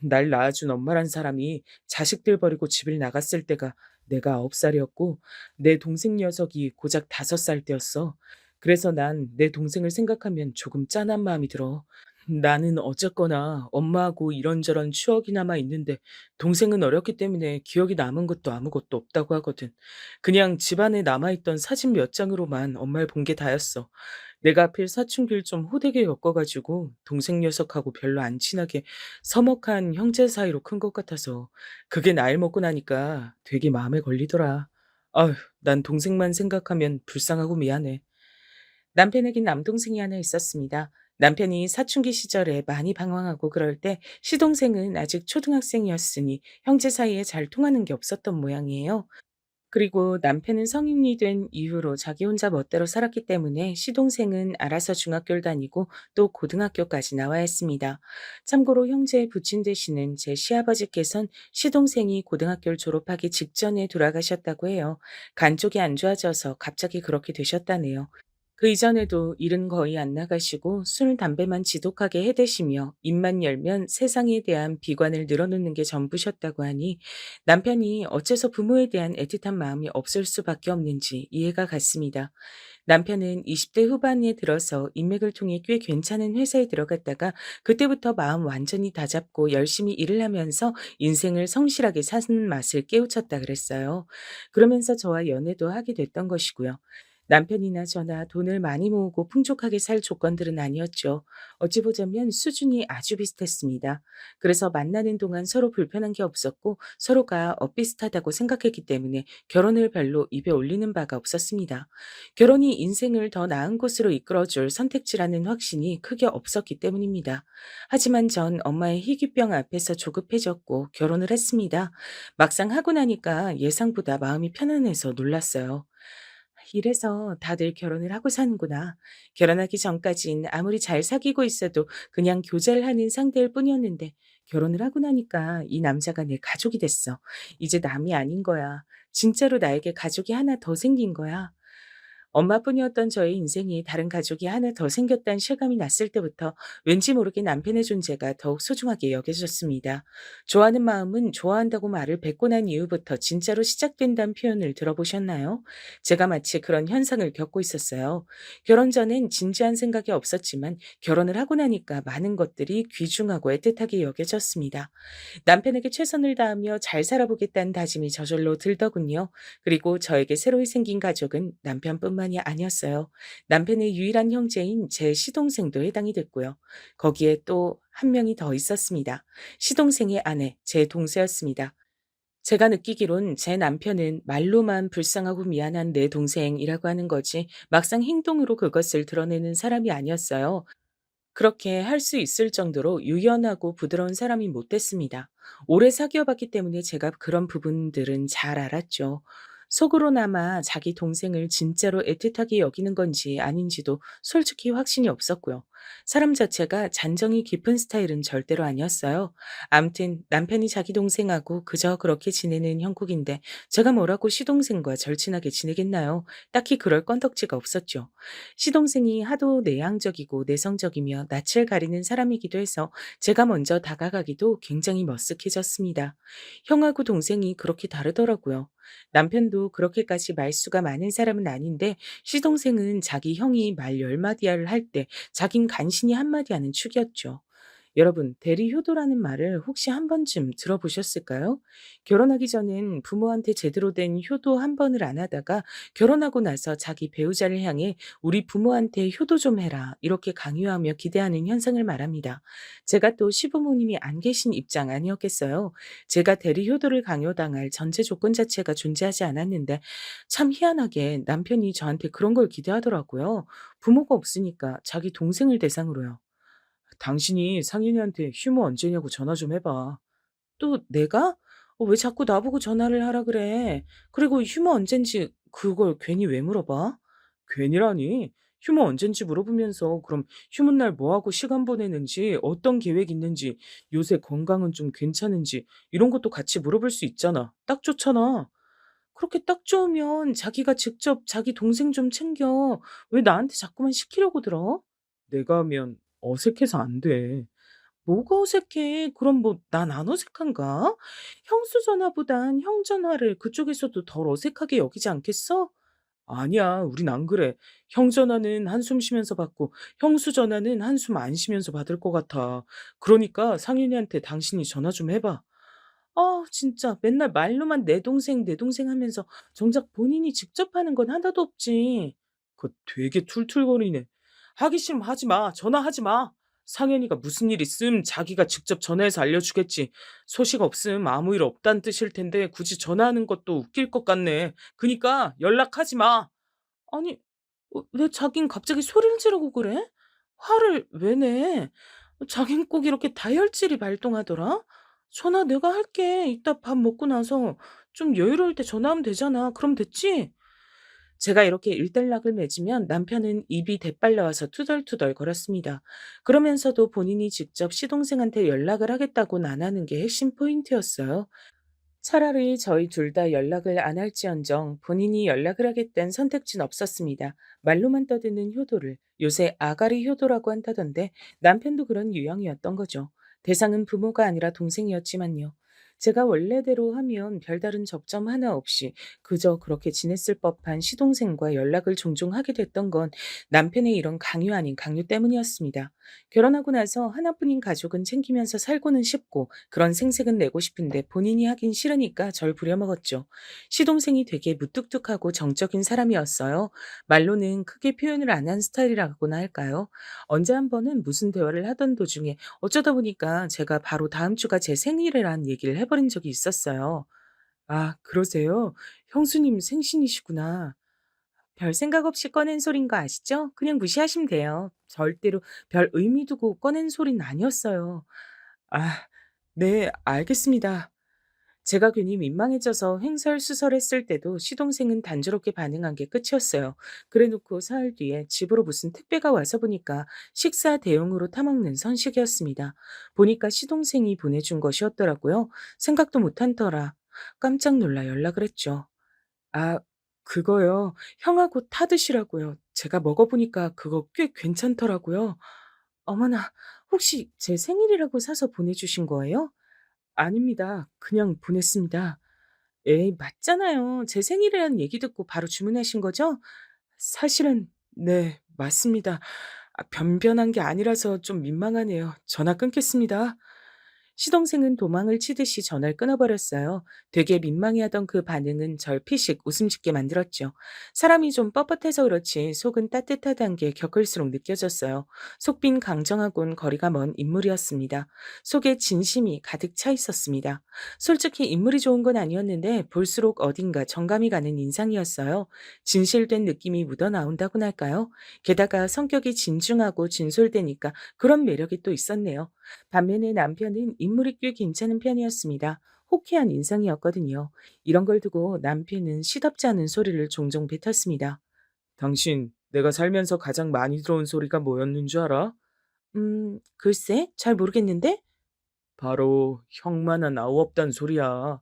날 낳아준 엄마란 사람이 자식들 버리고 집을 나갔을 때가 내가 9살이었고 내 동생 녀석이 고작 5살 때였어. 그래서 난 내 동생을 생각하면 조금 짠한 마음이 들어. 나는 어쨌거나 엄마하고 이런저런 추억이 남아 있는데 동생은 어렸기 때문에 기억이 남은 것도 아무것도 없다고 하거든. 그냥 집안에 남아있던 사진 몇 장으로만 엄마를 본 게 다였어. 내가 하필 사춘기를 좀 호되게 겪어가지고 동생 녀석하고 별로 안 친하게 서먹한 형제 사이로 큰 것 같아서 그게 나이 먹고 나니까 되게 마음에 걸리더라. 아휴, 난 동생만 생각하면 불쌍하고 미안해. 남편에겐 남동생이 하나 있었습니다. 남편이 사춘기 시절에 많이 방황하고 그럴 때 시동생은 아직 초등학생이었으니 형제 사이에 잘 통하는 게 없었던 모양이에요. 그리고 남편은 성인이 된 이후로 자기 혼자 멋대로 살았기 때문에 시동생은 알아서 중학교를 다니고 또 고등학교까지 나와야 했습니다. 참고로 형제의 부친 되시는 제 시아버지께선 시동생이 고등학교를 졸업하기 직전에 돌아가셨다고 해요. 간 쪽이 안 좋아져서 갑자기 그렇게 되셨다네요. 그 이전에도 일은 거의 안 나가시고 술, 담배만 지독하게 해대시며 입만 열면 세상에 대한 비관을 늘어놓는 게 전부셨다고 하니 남편이 어째서 부모에 대한 애틋한 마음이 없을 수밖에 없는지 이해가 갔습니다. 남편은 20대 후반에 들어서 인맥을 통해 꽤 괜찮은 회사에 들어갔다가 그때부터 마음 완전히 다잡고 열심히 일을 하면서 인생을 성실하게 사는 맛을 깨우쳤다 그랬어요. 그러면서 저와 연애도 하게 됐던 것이고요. 남편이나 저나 돈을 많이 모으고 풍족하게 살 조건들은 아니었죠. 어찌 보자면 수준이 아주 비슷했습니다. 그래서 만나는 동안 서로 불편한 게 없었고 서로가 엇비슷하다고 생각했기 때문에 결혼을 별로 입에 올리는 바가 없었습니다. 결혼이 인생을 더 나은 곳으로 이끌어줄 선택지라는 확신이 크게 없었기 때문입니다. 하지만 전 엄마의 희귀병 앞에서 조급해졌고 결혼을 했습니다. 막상 하고 나니까 예상보다 마음이 편안해서 놀랐어요. 이래서 다들 결혼을 하고 사는구나. 결혼하기 전까진 아무리 잘 사귀고 있어도 그냥 교제를 하는 상대일 뿐이었는데 결혼을 하고 나니까 이 남자가 내 가족이 됐어. 이제 남이 아닌 거야. 진짜로 나에게 가족이 하나 더 생긴 거야. 엄마뿐이었던 저의 인생이 다른 가족이 하나 더 생겼다는 실감이 났을 때부터 왠지 모르게 남편의 존재가 더욱 소중하게 여겨졌습니다. 좋아하는 마음은 좋아한다고 말을 뱉고 난 이후부터 진짜로 시작된다는 표현을 들어보셨나요? 제가 마치 그런 현상을 겪고 있었어요. 결혼 전엔 진지한 생각이 없었지만 결혼을 하고 나니까 많은 것들이 귀중하고 애틋하게 여겨졌습니다. 남편에게 최선을 다하며 잘 살아보겠다는 다짐이 저절로 들더군요. 그리고 저에게 새로 생긴 가족은 남편뿐만이 아니었어요. 남편의 유일한 형제인 제 시동생도 해당이 됐고요. 거기에 또 한 명이 더 있었습니다. 시동생의 아내, 제 동서였습니다. 제가 느끼기론 제 남편은 말로만 불쌍하고 미안한 내 동생이라고 하는 거지 막상 행동으로 그것을 드러내는 사람이 아니었어요. 그렇게 할 수 있을 정도로 유연하고 부드러운 사람이 못 됐습니다. 오래 사귀어 봤기 때문에 제가 그런 부분들은 잘 알았죠. 속으로나마 자기 동생을 진짜로 애틋하게 여기는 건지 아닌지도 솔직히 확신이 없었고요. 사람 자체가 잔정이 깊은 스타일은 절대로 아니었어요. 암튼 남편이 자기 동생하고 그저 그렇게 지내는 형국인데 제가 뭐라고 시동생과 절친하게 지내겠나요? 딱히 그럴 건덕지가 없었죠. 시동생이 하도 내향적이고 내성적이며 낯을 가리는 사람이기도 해서 제가 먼저 다가가기도 굉장히 머쓱해졌습니다. 형하고 동생이 그렇게 다르더라고요. 남편도 그렇게까지 말수가 많은 사람은 아닌데 시동생은 자기 형이 말 10마디를 할 때 자긴 간신히 한마디 하는 축이었죠. 여러분, 대리효도라는 말을 혹시 한 번쯤 들어보셨을까요? 결혼하기 전엔 부모한테 제대로 된 효도 한 번을 안 하다가 결혼하고 나서 자기 배우자를 향해 우리 부모한테 효도 좀 해라. 이렇게 강요하며 기대하는 현상을 말합니다. 제가 또 시부모님이 안 계신 입장 아니었겠어요? 제가 대리효도를 강요당할 전제 조건 자체가 존재하지 않았는데 참 희한하게 남편이 저한테 그런 걸 기대하더라고요. 부모가 없으니까 자기 동생을 대상으로요. 당신이 상인이한테 휴무 언제냐고 전화 좀 해봐. 또 내가? 왜 자꾸 나보고 전화를 하라 그래? 그리고 휴무 언젠지 그걸 괜히 왜 물어봐? 괜히라니. 휴무 언젠지 물어보면서 그럼 휴무 날 뭐하고 시간 보내는지, 어떤 계획 있는지, 요새 건강은 좀 괜찮은지 이런 것도 같이 물어볼 수 있잖아. 딱 좋잖아. 그렇게 딱 좋으면 자기가 직접 자기 동생 좀 챙겨. 왜 나한테 자꾸만 시키려고 들어? 내가 하면 어색해서 안 돼. 뭐가 어색해? 그럼 뭐 난 안 어색한가? 형수 전화보단 형 전화를 그쪽에서도 덜 어색하게 여기지 않겠어? 아니야, 우린 안 그래. 형 전화는 한숨 쉬면서 받고 형수 전화는 한숨 안 쉬면서 받을 것 같아. 그러니까 상윤이한테 당신이 전화 좀 해봐. 아, 진짜 맨날 말로만 내 동생 하면서 정작 본인이 직접 하는 건 하나도 없지. 그거 되게 툴툴거리네. 하기 싫으면 하지 마. 전화하지 마. 상현이가 무슨 일 있음 자기가 직접 전화해서 알려주겠지. 소식 없음 아무 일 없다는 뜻일 텐데 굳이 전화하는 것도 웃길 것 같네. 그니까 연락하지 마. 아니, 왜 자긴 갑자기 소리를 지르고 그래? 화를 왜 내? 자긴 꼭 이렇게 다혈질이 발동하더라? 전화 내가 할게. 이따 밥 먹고 나서 좀 여유로울 때 전화하면 되잖아. 그럼 됐지? 제가 이렇게 일단락을 맺으면 남편은 입이 대빨 나와서 투덜투덜 거렸습니다. 그러면서도 본인이 직접 시동생한테 연락을 하겠다고는 안 하는 게 핵심 포인트였어요. 차라리 저희 둘 다 연락을 안 할지언정 본인이 연락을 하겠다는 선택지는 없었습니다. 말로만 떠드는 효도를 요새 아가리 효도라고 한다던데 남편도 그런 유형이었던 거죠. 대상은 부모가 아니라 동생이었지만요. 제가 원래대로 하면 별다른 접점 하나 없이 그저 그렇게 지냈을 법한 시동생과 연락을 종종 하게 됐던 건 남편의 이런 강요 아닌 강요 때문이었습니다. 결혼하고 나서 하나뿐인 가족은 챙기면서 살고는 싶고 그런 생색은 내고 싶은데 본인이 하긴 싫으니까 절 부려먹었죠. 시동생이 되게 무뚝뚝하고 정적인 사람이었어요. 말로는 크게 표현을 안 한 스타일이라고나 할까요? 언제 한 번은 무슨 대화를 하던 도중에 어쩌다 보니까 제가 바로 다음 주가 제 생일이란 얘기를 해버린 적이 있었어요. 아, 그러세요? 형수님 생신이시구나. 별 생각 없이 꺼낸 소린 거 아시죠? 그냥 무시하시면 돼요. 절대로 별 의미 두고 꺼낸 소린 아니었어요. 아, 네, 알겠습니다. 제가 괜히 민망해져서 횡설수설했을 때도 시동생은 단조롭게 반응한 게 끝이었어요. 그래 놓고 사흘 뒤에 집으로 무슨 택배가 와서 보니까 식사 대용으로 타먹는 선식이었습니다. 보니까 시동생이 보내준 것이었더라고요. 생각도 못한 터라 깜짝 놀라 연락을 했죠. 아, 그거요. 형하고 타 드시라고요. 제가 먹어보니까 그거 꽤 괜찮더라고요. 어머나, 혹시 제 생일이라고 사서 보내주신 거예요? 아닙니다. 그냥 보냈습니다. 에이, 맞잖아요. 제 생일이라는 얘기 듣고 바로 주문하신 거죠? 사실은, 네, 맞습니다. 아, 변변한 게 아니라서 좀 민망하네요. 전화 끊겠습니다. 시동생은 도망을 치듯이 전화를 끊어버렸어요. 되게 민망해하던 그 반응은 절 피식 웃음 짓게 만들었죠. 사람이 좀 뻣뻣해서 그렇지 속은 따뜻하다는 게 겪을수록 느껴졌어요. 속빈 강정하고는 거리가 먼 인물이었습니다. 속에 진심이 가득 차 있었습니다. 솔직히 인물이 좋은 건 아니었는데 볼수록 어딘가 정감이 가는 인상이었어요. 진실된 느낌이 묻어나온다고나 할까요? 게다가 성격이 진중하고 진솔되니까 그런 매력이 또 있었네요. 반면에 남편은 인물이 꽤 괜찮은 편이었습니다. 호쾌한 인상이었거든요. 이런 걸 두고 남편은 시덥지 않은 소리를 종종 뱉었습니다. 당신, 내가 살면서 가장 많이 들어온 소리가 뭐였는 줄 알아? 글쎄, 잘 모르겠는데? 바로 형만한 아우 없단 소리야.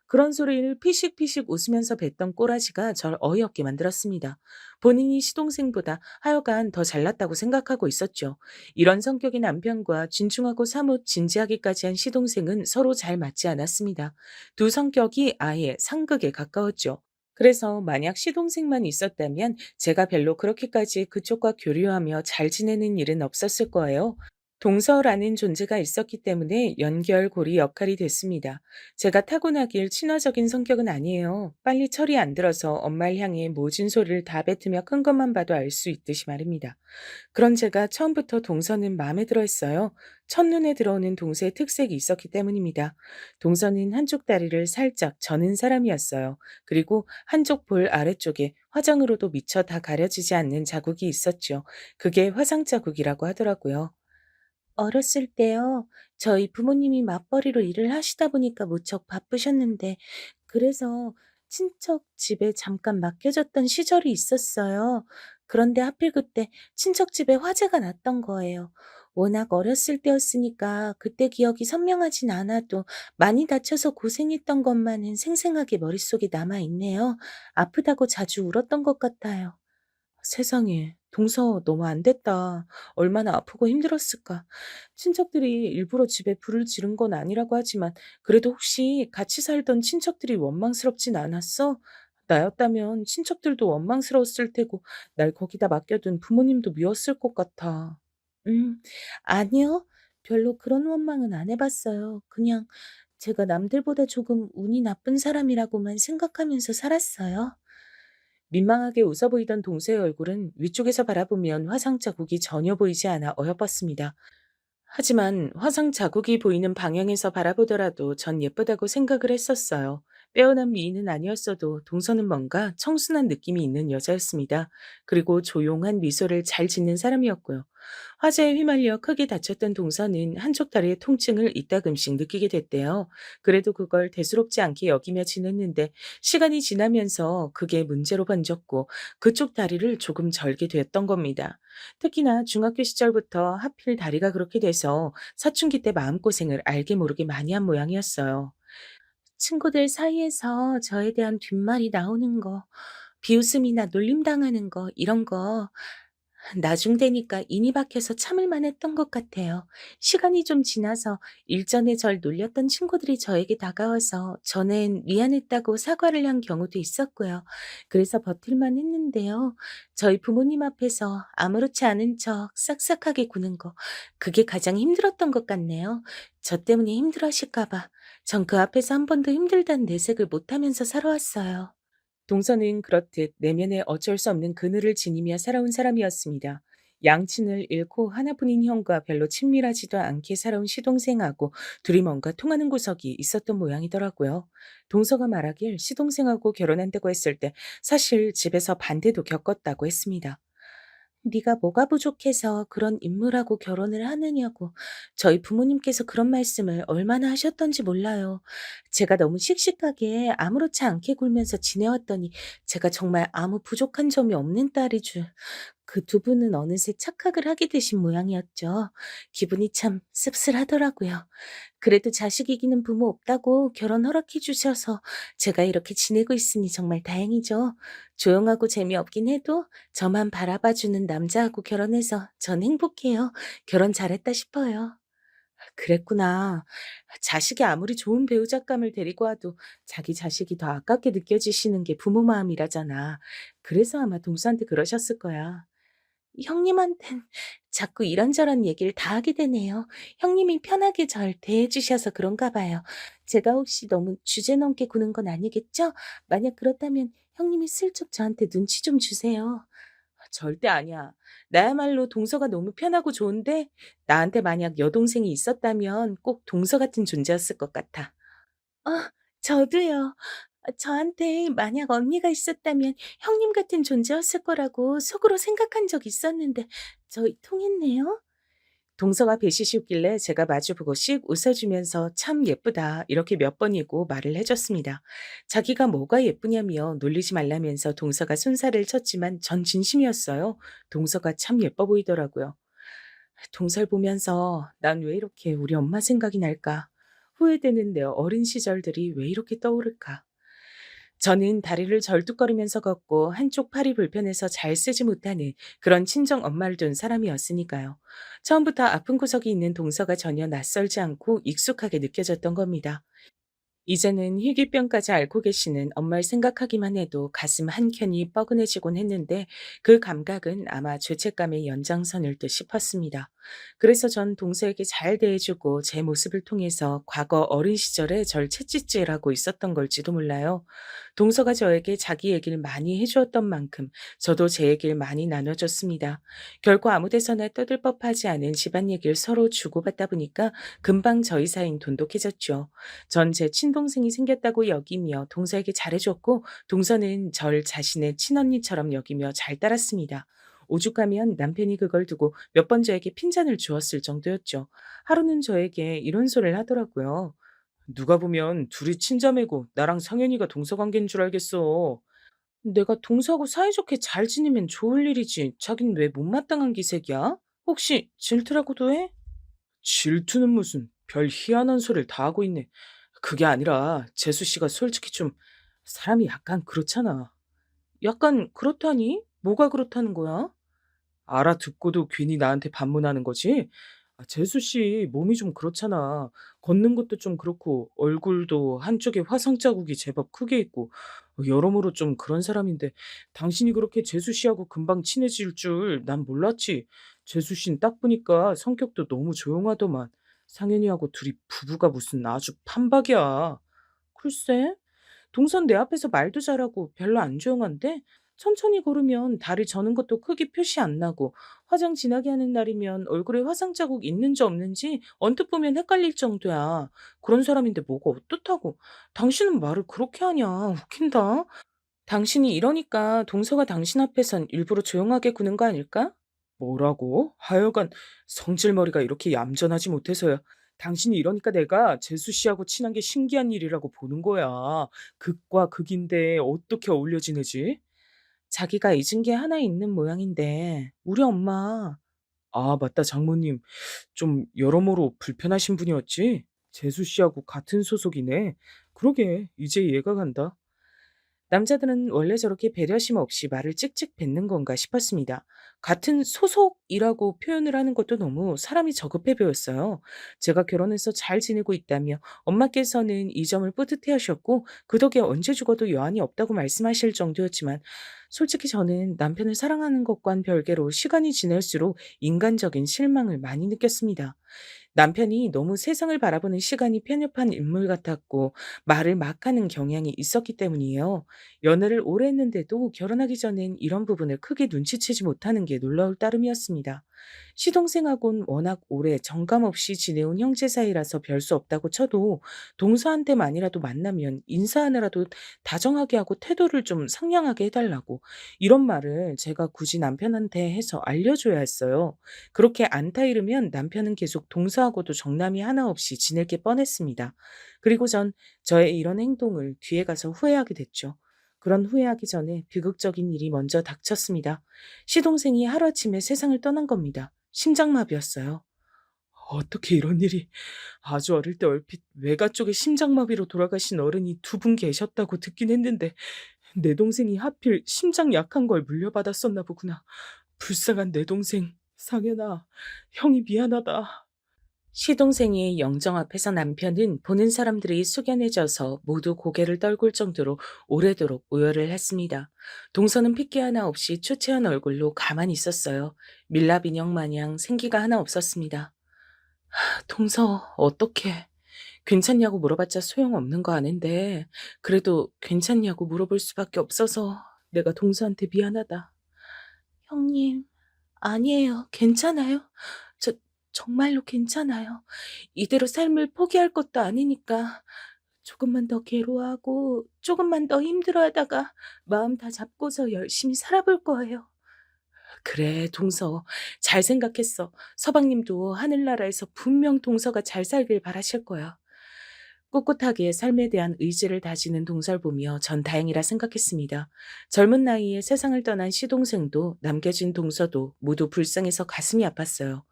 그런 소리를 피식피식 웃으면서 뱉던 꼬라지가 절 어이없게 만들었습니다. 본인이 시동생보다 하여간 더 잘났다고 생각하고 있었죠. 이런 성격의 남편과 진중하고 사뭇 진지하기까지 한 시동생은 서로 잘 맞지 않았습니다. 두 성격이 아예 상극에 가까웠죠. 그래서 만약 시동생만 있었다면 제가 별로 그렇게까지 그쪽과 교류하며 잘 지내는 일은 없었을 거예요. 동서라는 존재가 있었기 때문에 연결고리 역할이 됐습니다. 제가 타고나길 친화적인 성격은 아니에요. 빨리 철이 안 들어서 엄마를 향해 모진 소리를 다 뱉으며 큰 것만 봐도 알 수 있듯이 말입니다. 그런 제가 처음부터 동서는 마음에 들어 했어요. 첫눈에 들어오는 동서의 특색이 있었기 때문입니다. 동서는 한쪽 다리를 살짝 저는 사람이었어요. 그리고 한쪽 볼 아래쪽에 화장으로도 미처 다 가려지지 않는 자국이 있었죠. 그게 화상 자국이라고 하더라고요. 어렸을 때요. 저희 부모님이 맞벌이로 일을 하시다 보니까 무척 바쁘셨는데, 그래서 친척 집에 잠깐 맡겨졌던 시절이 있었어요. 그런데 하필 그때 친척 집에 화재가 났던 거예요. 워낙 어렸을 때였으니까 그때 기억이 선명하진 않아도 많이 다쳐서 고생했던 것만은 생생하게 머릿속에 남아있네요. 아프다고 자주 울었던 것 같아요. 세상에, 동서 너무 안 됐다. 얼마나 아프고 힘들었을까. 친척들이 일부러 집에 불을 지른 건 아니라고 하지만 그래도 혹시 같이 살던 친척들이 원망스럽진 않았어? 나였다면 친척들도 원망스러웠을 테고 날 거기다 맡겨둔 부모님도 미웠을 것 같아. 음, 아니요. 별로 그런 원망은 안 해봤어요. 그냥 제가 남들보다 조금 운이 나쁜 사람이라고만 생각하면서 살았어요. 민망하게 웃어 보이던 동서의 얼굴은 위쪽에서 바라보면 화상 자국이 전혀 보이지 않아 어여뻤습니다. 하지만 화상 자국이 보이는 방향에서 바라보더라도 전 예쁘다고 생각을 했었어요. 빼어난 미인은 아니었어도 동서는 뭔가 청순한 느낌이 있는 여자였습니다. 그리고 조용한 미소를 잘 짓는 사람이었고요. 화재에 휘말려 크게 다쳤던 동서는 한쪽 다리의 통증을 이따금씩 느끼게 됐대요. 그래도 그걸 대수롭지 않게 여기며 지냈는데 시간이 지나면서 그게 문제로 번졌고 그쪽 다리를 조금 절게 됐던 겁니다. 특히나 중학교 시절부터 하필 다리가 그렇게 돼서 사춘기 때 마음고생을 알게 모르게 많이 한 모양이었어요. 친구들 사이에서 저에 대한 뒷말이 나오는 거, 비웃음이나 놀림당하는 거, 이런 거 나중 되니까 인이 박혀서 참을 만했던 것 같아요. 시간이 좀 지나서 일전에 절 놀렸던 친구들이 저에게 다가와서 전엔 미안했다고 사과를 한 경우도 있었고요. 그래서 버틸만 했는데요. 저희 부모님 앞에서 아무렇지 않은 척 싹싹하게 구는 거, 그게 가장 힘들었던 것 같네요. 저 때문에 힘들어하실까봐. 전 그 앞에서 한 번도 힘들다는 내색을 못하면서 살아왔어요. 동서는 그렇듯 내면에 어쩔 수 없는 그늘을 지니며 살아온 사람이었습니다. 양친을 잃고 하나뿐인 형과 별로 친밀하지도 않게 살아온 시동생하고 둘이 뭔가 통하는 구석이 있었던 모양이더라고요. 동서가 말하길 시동생하고 결혼한다고 했을 때 사실 집에서 반대도 겪었다고 했습니다. 네가 뭐가 부족해서 그런 인물하고 결혼을 하느냐고 저희 부모님께서 그런 말씀을 얼마나 하셨던지 몰라요. 제가 너무 씩씩하게 아무렇지 않게 굴면서 지내왔더니 제가 정말 아무 부족한 점이 없는 딸이 줄. 그 두 분은 어느새 착각을 하게 되신 모양이었죠. 기분이 참 씁쓸하더라고요. 그래도 자식 이기는 부모 없다고 결혼 허락해 주셔서 제가 이렇게 지내고 있으니 정말 다행이죠. 조용하고 재미없긴 해도 저만 바라봐주는 남자하고 결혼해서 전 행복해요. 결혼 잘했다 싶어요. 그랬구나. 자식이 아무리 좋은 배우잣감을 데리고 와도 자기 자식이 더 아깝게 느껴지시는 게 부모 마음이라잖아. 그래서 아마 동서한테 그러셨을 거야. 형님한텐 자꾸 이런저런 얘기를 다 하게 되네요. 형님이 편하게 절 대해주셔서 그런가 봐요. 제가 혹시 너무 주제넘게 구는 건 아니겠죠? 만약 그렇다면 형님이 슬쩍 저한테 눈치 좀 주세요. 절대 아니야. 나야말로 동서가 너무 편하고 좋은데 나한테 만약 여동생이 있었다면 꼭 동서 같은 존재였을 것 같아. 아, 저도요. 저한테 만약 언니가 있었다면 형님 같은 존재였을 거라고 속으로 생각한 적 있었는데 저희 통했네요. 동서가 배시시웃길래 제가 마주보고 씩 웃어주면서 참 예쁘다 이렇게 몇 번이고 말을 해줬습니다. 자기가 뭐가 예쁘냐며 놀리지 말라면서 동서가 손살을 쳤지만 전 진심이었어요. 동서가 참 예뻐 보이더라고요. 동서를 보면서 난 왜 이렇게 우리 엄마 생각이 날까? 후회되는 내 어린 시절들이 왜 이렇게 떠오를까? 저는 다리를 절뚝거리면서 걷고 한쪽 팔이 불편해서 잘 쓰지 못하는 그런 친정 엄마를 둔 사람이었으니까요. 처음부터 아픈 구석이 있는 동서가 전혀 낯설지 않고 익숙하게 느껴졌던 겁니다. 이제는 희귀병까지 앓고 계시는 엄마를 생각하기만 해도 가슴 한켠이 뻐근해지곤 했는데 그 감각은 아마 죄책감의 연장선일 듯 싶었습니다. 그래서 전 동서에게 잘 대해주고 제 모습을 통해서 과거 어린 시절에 절 채찍질하고 있었던 걸지도 몰라요. 동서가 저에게 자기 얘기를 많이 해주었던 만큼 저도 제 얘기를 많이 나눠줬습니다. 결코 아무 데서나 떠들 법하지 않은 집안 얘기를 서로 주고받다 보니까 금방 저희 사이는 돈독해졌죠. 전 제 친동생이 생겼다고 여기며 동서에게 잘해줬고 동서는 절 자신의 친언니처럼 여기며 잘 따랐습니다. 오죽하면 남편이 그걸 두고 몇 번 저에게 핀잔을 주었을 정도였죠. 하루는 저에게 이런 소리를 하더라고요. 누가 보면 둘이 친자매고 나랑 상현이가 동서관계인 줄 알겠어. 내가 동서하고 사이좋게 잘 지내면 좋을 일이지. 자긴 왜 못마땅한 기색이야? 혹시 질투라고도 해? 질투는 무슨 별 희한한 소리를 다 하고 있네. 그게 아니라 재수 씨가 솔직히 좀 사람이 약간 그렇잖아. 약간 그렇다니? 뭐가 그렇다는 거야? 알아듣고도 괜히 나한테 반문하는 거지? 재수 씨 몸이 좀 그렇잖아. 걷는 것도 좀 그렇고 얼굴도 한쪽에 화상 자국이 제법 크게 있고 여러모로 좀 그런 사람인데 당신이 그렇게 재수 씨하고 금방 친해질 줄 난 몰랐지. 재수 씨는 딱 보니까 성격도 너무 조용하더만. 상현이하고 둘이 부부가 무슨 아주 판박이야. 글쎄, 동선 내 앞에서 말도 잘하고 별로 안 조용한데 천천히 걸으면 다리 저는 것도 크게 표시 안 나고 화장 진하게 하는 날이면 얼굴에 화상 자국 있는지 없는지 언뜻 보면 헷갈릴 정도야. 그런 사람인데 뭐가 어떻다고. 당신은 말을 그렇게 하냐. 웃긴다. 당신이 이러니까 동서가 당신 앞에선 일부러 조용하게 구는 거 아닐까? 뭐라고? 하여간 성질머리가 이렇게 얌전하지 못해서야. 당신이 이러니까 내가 재수 씨하고 친한 게 신기한 일이라고 보는 거야. 극과 극인데 어떻게 어울려 지내지? 자기가 잊은 게 하나 있는 모양인데 우리 엄마. 아, 맞다, 장모님. 좀 여러모로 불편하신 분이었지? 재수 씨하고 같은 소속이네. 그러게, 이제 이해가 간다. 남자들은 원래 저렇게 배려심 없이 말을 찍찍 뱉는 건가 싶었습니다. 같은 소속이라고 표현을 하는 것도 너무 사람이 저급해 보였어요. 제가 결혼해서 잘 지내고 있다며 엄마께서는 이 점을 뿌듯해 하셨고 그 덕에 언제 죽어도 여한이 없다고 말씀하실 정도였지만 솔직히 저는 남편을 사랑하는 것과는 별개로 시간이 지날수록 인간적인 실망을 많이 느꼈습니다. 남편이 너무 세상을 바라보는 시간이 편협한 인물 같았고 말을 막 하는 경향이 있었기 때문이에요. 연애를 오래 했는데도 결혼하기 전엔 이런 부분을 크게 눈치채지 못하는 게 놀라울 따름이었습니다. 시동생하고는 워낙 오래 정감 없이 지내온 형제 사이라서 별 수 없다고 쳐도 동서한테만이라도 만나면 인사하느라도 다정하게 하고 태도를 좀 상냥하게 해달라고 이런 말을 제가 굳이 남편한테 해서 알려줘야 했어요. 그렇게 안타 이르면 남편은 계속 동서하고도 정남이 하나 없이 지낼 게 뻔했습니다. 그리고 전 저의 이런 행동을 뒤에 가서 후회하게 됐죠. 그런 후회하기 전에 비극적인 일이 먼저 닥쳤습니다. 시동생이 하루아침에 세상을 떠난 겁니다. 심장마비였어요. 어떻게 이런 일이. 아주 어릴 때 얼핏 외가 쪽에 심장마비로 돌아가신 어른이 두 분 계셨다고 듣긴 했는데 내 동생이 하필 심장 약한 걸 물려받았었나 보구나. 불쌍한 내 동생. 상현아, 형이 미안하다. 시동생의 영정 앞에서 남편은 보는 사람들이 숙연해져서 모두 고개를 떨굴 정도로 오래도록 오열을 했습니다. 동서는 핏기 하나 없이 초췌한 얼굴로 가만히 있었어요. 밀랍 인형 마냥 생기가 하나 없었습니다. 동서, 어떡해. 괜찮냐고 물어봤자 소용없는 거 아는데, 그래도 괜찮냐고 물어볼 수밖에 없어서 내가 동서한테 미안하다. 형님, 아니에요. 괜찮아요. 저, 정말로 괜찮아요. 이대로 삶을 포기할 것도 아니니까 조금만 더 괴로워하고 조금만 더 힘들어하다가 마음 다 잡고서 열심히 살아볼 거예요. 그래, 동서. 잘 생각했어. 서방님도 하늘나라에서 분명 동서가 잘 살길 바라실 거야. 꿋꿋하게 삶에 대한 의지를 다지는 동서를 보며 전 다행이라 생각했습니다. 젊은 나이에 세상을 떠난 시동생도 남겨진 동서도 모두 불쌍해서 가슴이 아팠어요.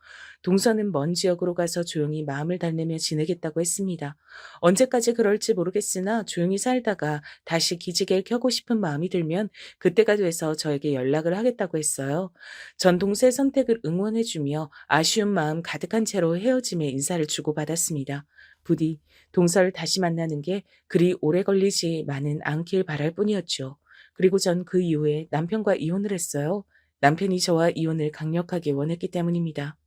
동서는 먼 지역으로 가서 조용히 마음을 달래며 지내겠다고 했습니다. 언제까지 그럴지 모르겠으나 조용히 살다가 다시 기지개를 켜고 싶은 마음이 들면 그때가 돼서 저에게 연락을 하겠다고 했어요. 전 동서의 선택을 응원해주며 아쉬운 마음 가득한 채로 헤어짐의 인사를 주고받았습니다. 부디 동서를 다시 만나는 게 그리 오래 걸리지만은 않길 바랄 뿐이었죠. 그리고 전 그 이후에 남편과 이혼을 했어요. 남편이 저와 이혼을 강력하게 원했기 때문입니다.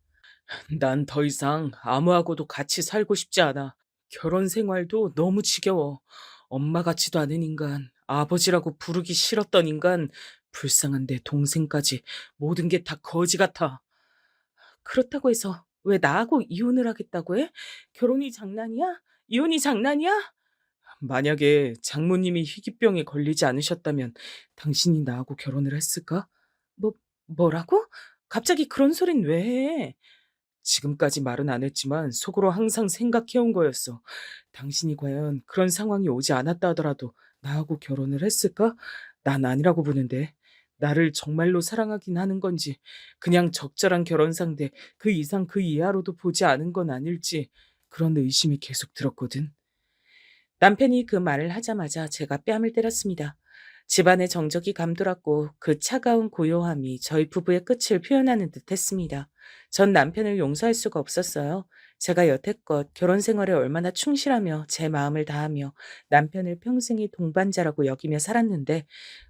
난 더 이상 아무하고도 같이 살고 싶지 않아. 결혼 생활도 너무 지겨워. 엄마 같지도 않은 인간, 아버지라고 부르기 싫었던 인간, 불쌍한 내 동생까지 모든 게 다 거지 같아. 그렇다고 해서 왜 나하고 이혼을 하겠다고 해? 결혼이 장난이야? 이혼이 장난이야? 만약에 장모님이 희귀병에 걸리지 않으셨다면 당신이 나하고 결혼을 했을까? 뭐, 뭐라고? 갑자기 그런 소린 왜 해? 지금까지 말은 안 했지만 속으로 항상 생각해온 거였어. 당신이 과연 그런 상황이 오지 않았다 하더라도 나하고 결혼을 했을까? 난 아니라고 보는데. 나를 정말로 사랑하긴 하는 건지, 그냥 적절한 결혼 상대, 그 이상 그 이하로도 보지 않은 건 아닐지, 그런 의심이 계속 들었거든. 남편이 그 말을 하자마자 제가 뺨을 때렸습니다. 집안의 정적이 감돌았고 그 차가운 고요함이 저희 부부의 끝을 표현하는 듯 했습니다. 전 남편을 용서할 수가 없었어요. 제가 여태껏 결혼 생활에 얼마나 충실하며 제 마음을 다하며 남편을 평생의 동반자라고 여기며 살았는데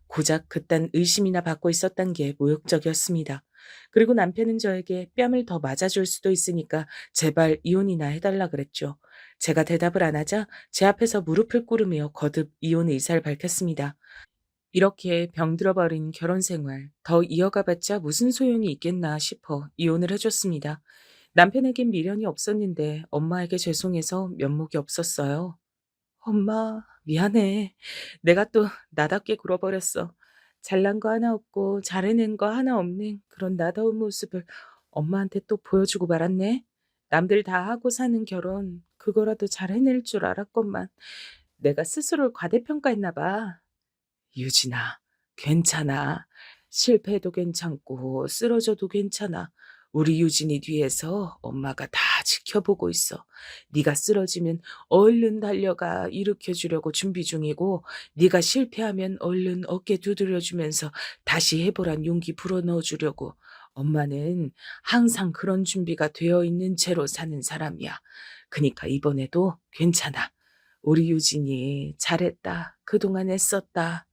고작 그딴 의심이나 받고 있었단 게 모욕적이었습니다. 그리고 남편은 저에게 뺨을 더 맞아줄 수도 있으니까 제발 이혼이나 해달라 그랬죠. 제가 대답을 안 하자 제 앞에서 무릎을 꿇으며 거듭 이혼 의사를 밝혔습니다. 이렇게 병들어버린 결혼 생활, 더 이어가봤자 무슨 소용이 있겠나 싶어 이혼을 해줬습니다. 남편에겐 미련이 없었는데 엄마에게 죄송해서 면목이 없었어요. 엄마, 미안해. 내가 또 나답게 굴어버렸어. 잘난 거 하나 없고 잘해낸 거 하나 없는 그런 나다운 모습을 엄마한테 또 보여주고 말았네. 남들 다 하고 사는 결혼, 그거라도 잘 해낼 줄 알았건만 내가 스스로를 과대평가했나 봐. 유진아, 괜찮아. 실패해도 괜찮고 쓰러져도 괜찮아. 우리 유진이 뒤에서 엄마가 다 지켜보고 있어. 네가 쓰러지면 얼른 달려가 일으켜 주려고 준비 중이고 네가 실패하면 얼른 어깨 두드려 주면서 다시 해보란 용기 불어넣어 주려고. 엄마는 항상 그런 준비가 되어 있는 채로 사는 사람이야. 그니까 이번에도 괜찮아. 우리 유진이 잘했다. 그동안 애썼다.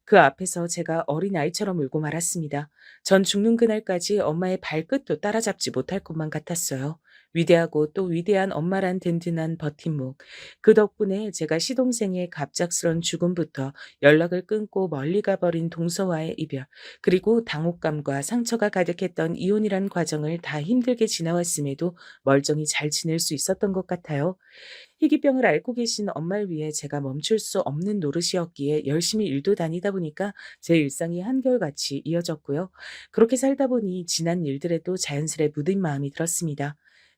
그 앞에서 제가 어린아이처럼 울고 말았습니다. 전 죽는 그날까지 엄마의 발끝도 따라잡지 못할 것만 같았어요. 위대하고 또 위대한 엄마란 든든한 버팀목. 그 덕분에 제가 시동생의 갑작스런 죽음부터 연락을 끊고 멀리 가버린 동서와의 이별, 그리고 당혹감과 상처가 가득했던 이혼이란 과정을 다 힘들게 지나왔음에도 멀쩡히 잘 지낼 수 있었던 것 같아요. 희귀병을 앓고 계신 엄마를 위해 제가 멈출 수 없는 노릇이었기에 열심히 일도 다니다 보니까 제 일상이 한결같이 이어졌고요. 그렇게 살다 보니 지난 일들에도 자연스레 묻은 마음이 들었습니다.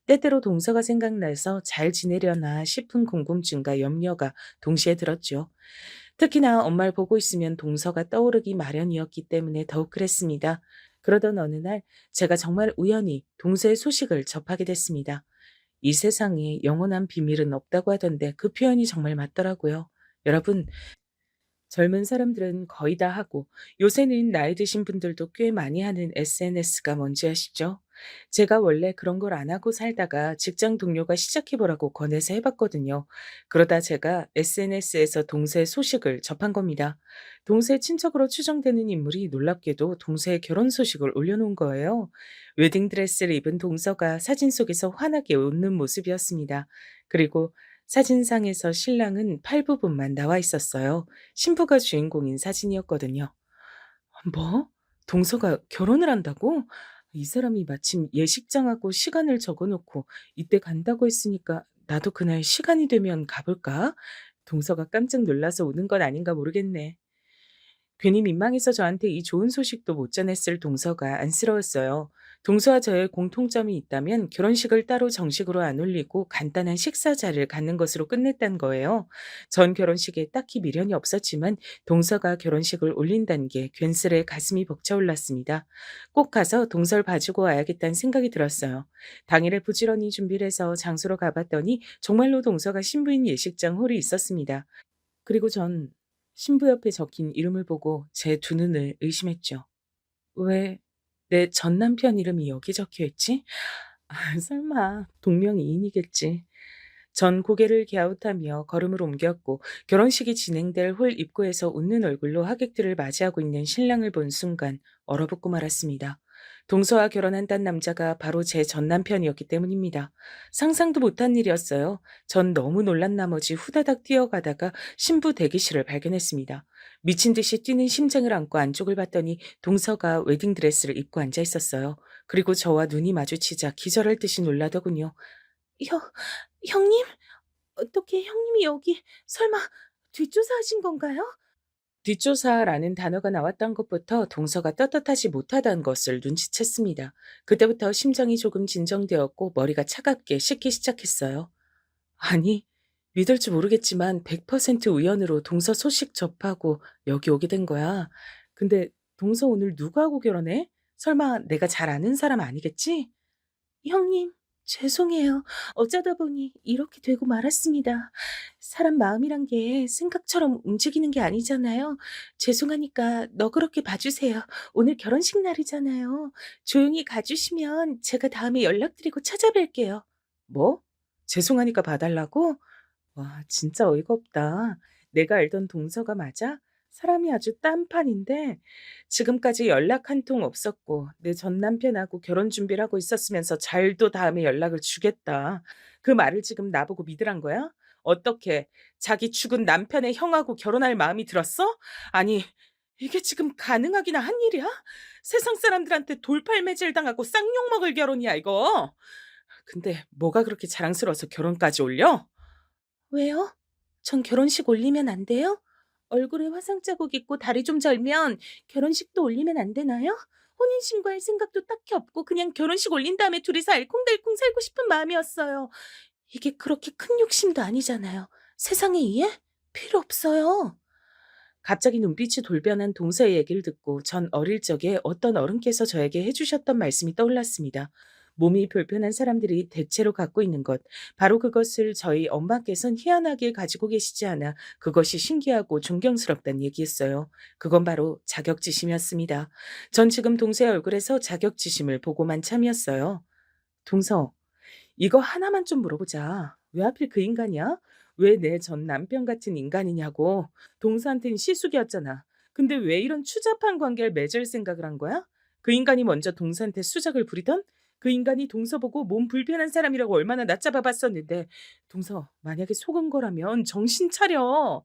때때로 동서가 생각나서 잘 지내려나 싶은 궁금증과 염려가 동시에 들었죠. 특히나 엄마를 보고 있으면 동서가 떠오르기 마련이었기 때문에 더욱 그랬습니다. 그러던 어느 날 제가 정말 우연히 동서의 소식을 접하게 됐습니다. 이 세상에 영원한 비밀은 없다고 하던데 그 표현이 정말 맞더라고요. 여러분, 젊은 사람들은 거의 다 하고 요새는 나이 드신 분들도 꽤 많이 하는 SNS가 뭔지 아시죠? 제가 원래 그런 걸 안 하고 살다가 직장 동료가 시작해보라고 권해서 해봤거든요. 그러다 제가 SNS에서 동생 소식을 접한 겁니다. 동생 친척으로 추정되는 인물이 놀랍게도 동생의 결혼 소식을 올려놓은 거예요. 웨딩드레스를 입은 동서가 사진 속에서 환하게 웃는 모습이었습니다. 그리고 사진상에서 신랑은 팔 부분만 나와 있었어요. 신부가 주인공인 사진이었거든요. 뭐? 동서가 결혼을 한다고? 이 사람이 마침 예식장하고 시간을 적어 놓고 이때 간다고 했으니까 나도 그날 시간이 되면 가볼까? 동서가 깜짝 놀라서 우는 건 아닌가 모르겠네. 괜히 민망해서 저한테 이 좋은 소식도 못 전했을 동서가 안쓰러웠어요. 동서와 저의 공통점이 있다면 결혼식을 따로 정식으로 안 올리고 간단한 식사 자리를 갖는 것으로 끝냈단 거예요. 전 결혼식에 딱히 미련이 없었지만 동서가 결혼식을 올린다는 게 괜스레 가슴이 벅차올랐습니다. 꼭 가서 동서를 봐주고 와야겠다는 생각이 들었어요. 당일에 부지런히 준비를 해서 장소로 가봤더니 정말로 동서가 신부인 예식장 홀이 있었습니다. 그리고 전 신부 옆에 적힌 이름을 보고 제 두 눈을 의심했죠. 왜 내 전 남편 이름이 여기 적혀 있지? 아, 설마 동명이인이겠지. 전 고개를 갸웃하며 걸음을 옮겼고 결혼식이 진행될 홀 입구에서 웃는 얼굴로 하객들을 맞이하고 있는 신랑을 본 순간 얼어붙고 말았습니다. 동서와 결혼한다는 남자가 바로 제 전 남편이었기 때문입니다. 상상도 못한 일이었어요. 전 너무 놀란 나머지 후다닥 뛰어가다가 신부 대기실을 발견했습니다. 미친 듯이 뛰는 심장을 안고 안쪽을 봤더니 동서가 웨딩드레스를 입고 앉아 있었어요. 그리고 저와 눈이 마주치자 기절할 듯이 놀라더군요. 형, 형님? 어떻게 형님이 여기 설마 뒷조사하신 건가요? 뒷조사라는 단어가 나왔던 것부터 동서가 떳떳하지 못하다는 것을 눈치챘습니다. 그때부터 심장이 조금 진정되었고 머리가 차갑게 식기 시작했어요. 아니, 믿을지 모르겠지만 100% 우연으로 동서 소식 접하고 여기 오게 된 거야. 근데 동서 오늘 누구하고 결혼해? 설마 내가 잘 아는 사람 아니겠지? 형님, 죄송해요. 어쩌다 보니 이렇게 되고 말았습니다. 사람 마음이란 게 생각처럼 움직이는 게 아니잖아요. 죄송하니까 너그럽게 봐주세요. 오늘 결혼식 날이잖아요. 조용히 가주시면 제가 다음에 연락드리고 찾아뵐게요. 뭐? 죄송하니까 봐달라고? 와, 진짜 어이가 없다. 내가 알던 동서가 맞아? 사람이 아주 딴판인데 지금까지 연락 한 통 없었고 내 전 남편하고 결혼 준비를 하고 있었으면서 잘도 다음에 연락을 주겠다. 그 말을 지금 나보고 믿으란 거야? 어떻게 자기 죽은 남편의 형하고 결혼할 마음이 들었어? 아니, 이게 지금 가능하기나 한 일이야? 세상 사람들한테 돌팔매질 당하고 쌍욕 먹을 결혼이야, 이거. 근데 뭐가 그렇게 자랑스러워서 결혼까지 올려? 왜요? 전 결혼식 올리면 안 돼요? 얼굴에 화상 자국 있고 다리 좀 절면 결혼식도 올리면 안 되나요? 혼인신고할 생각도 딱히 없고 그냥 결혼식 올린 다음에 둘이서 알콩달콩 살고 싶은 마음이었어요. 이게 그렇게 큰 욕심도 아니잖아요. 세상에 이해? 필요 없어요. 갑자기 눈빛이 돌변한 동서의 얘기를 듣고 전 어릴 적에 어떤 어른께서 저에게 해주셨던 말씀이 떠올랐습니다. 몸이 불편한 사람들이 대체로 갖고 있는 것, 바로 그것을 저희 엄마께선 희한하게 가지고 계시지 않아 그것이 신기하고 존경스럽다는 얘기였어요. 그건 바로 자격지심이었습니다. 전 지금 동서의 얼굴에서 자격지심을 보고만 참이었어요. 동서, 이거 하나만 좀 물어보자. 왜 하필 그 인간이야? 왜 내 전 남편 같은 인간이냐고. 동서한텐 시숙이었잖아. 근데 왜 이런 추잡한 관계를 맺을 생각을 한 거야? 그 인간이 먼저 동서한테 수작을 부리던? 그 인간이 동서 보고 몸 불편한 사람이라고 얼마나 낮잡아 봤었는데. 동서, 만약에 속은 거라면 정신 차려.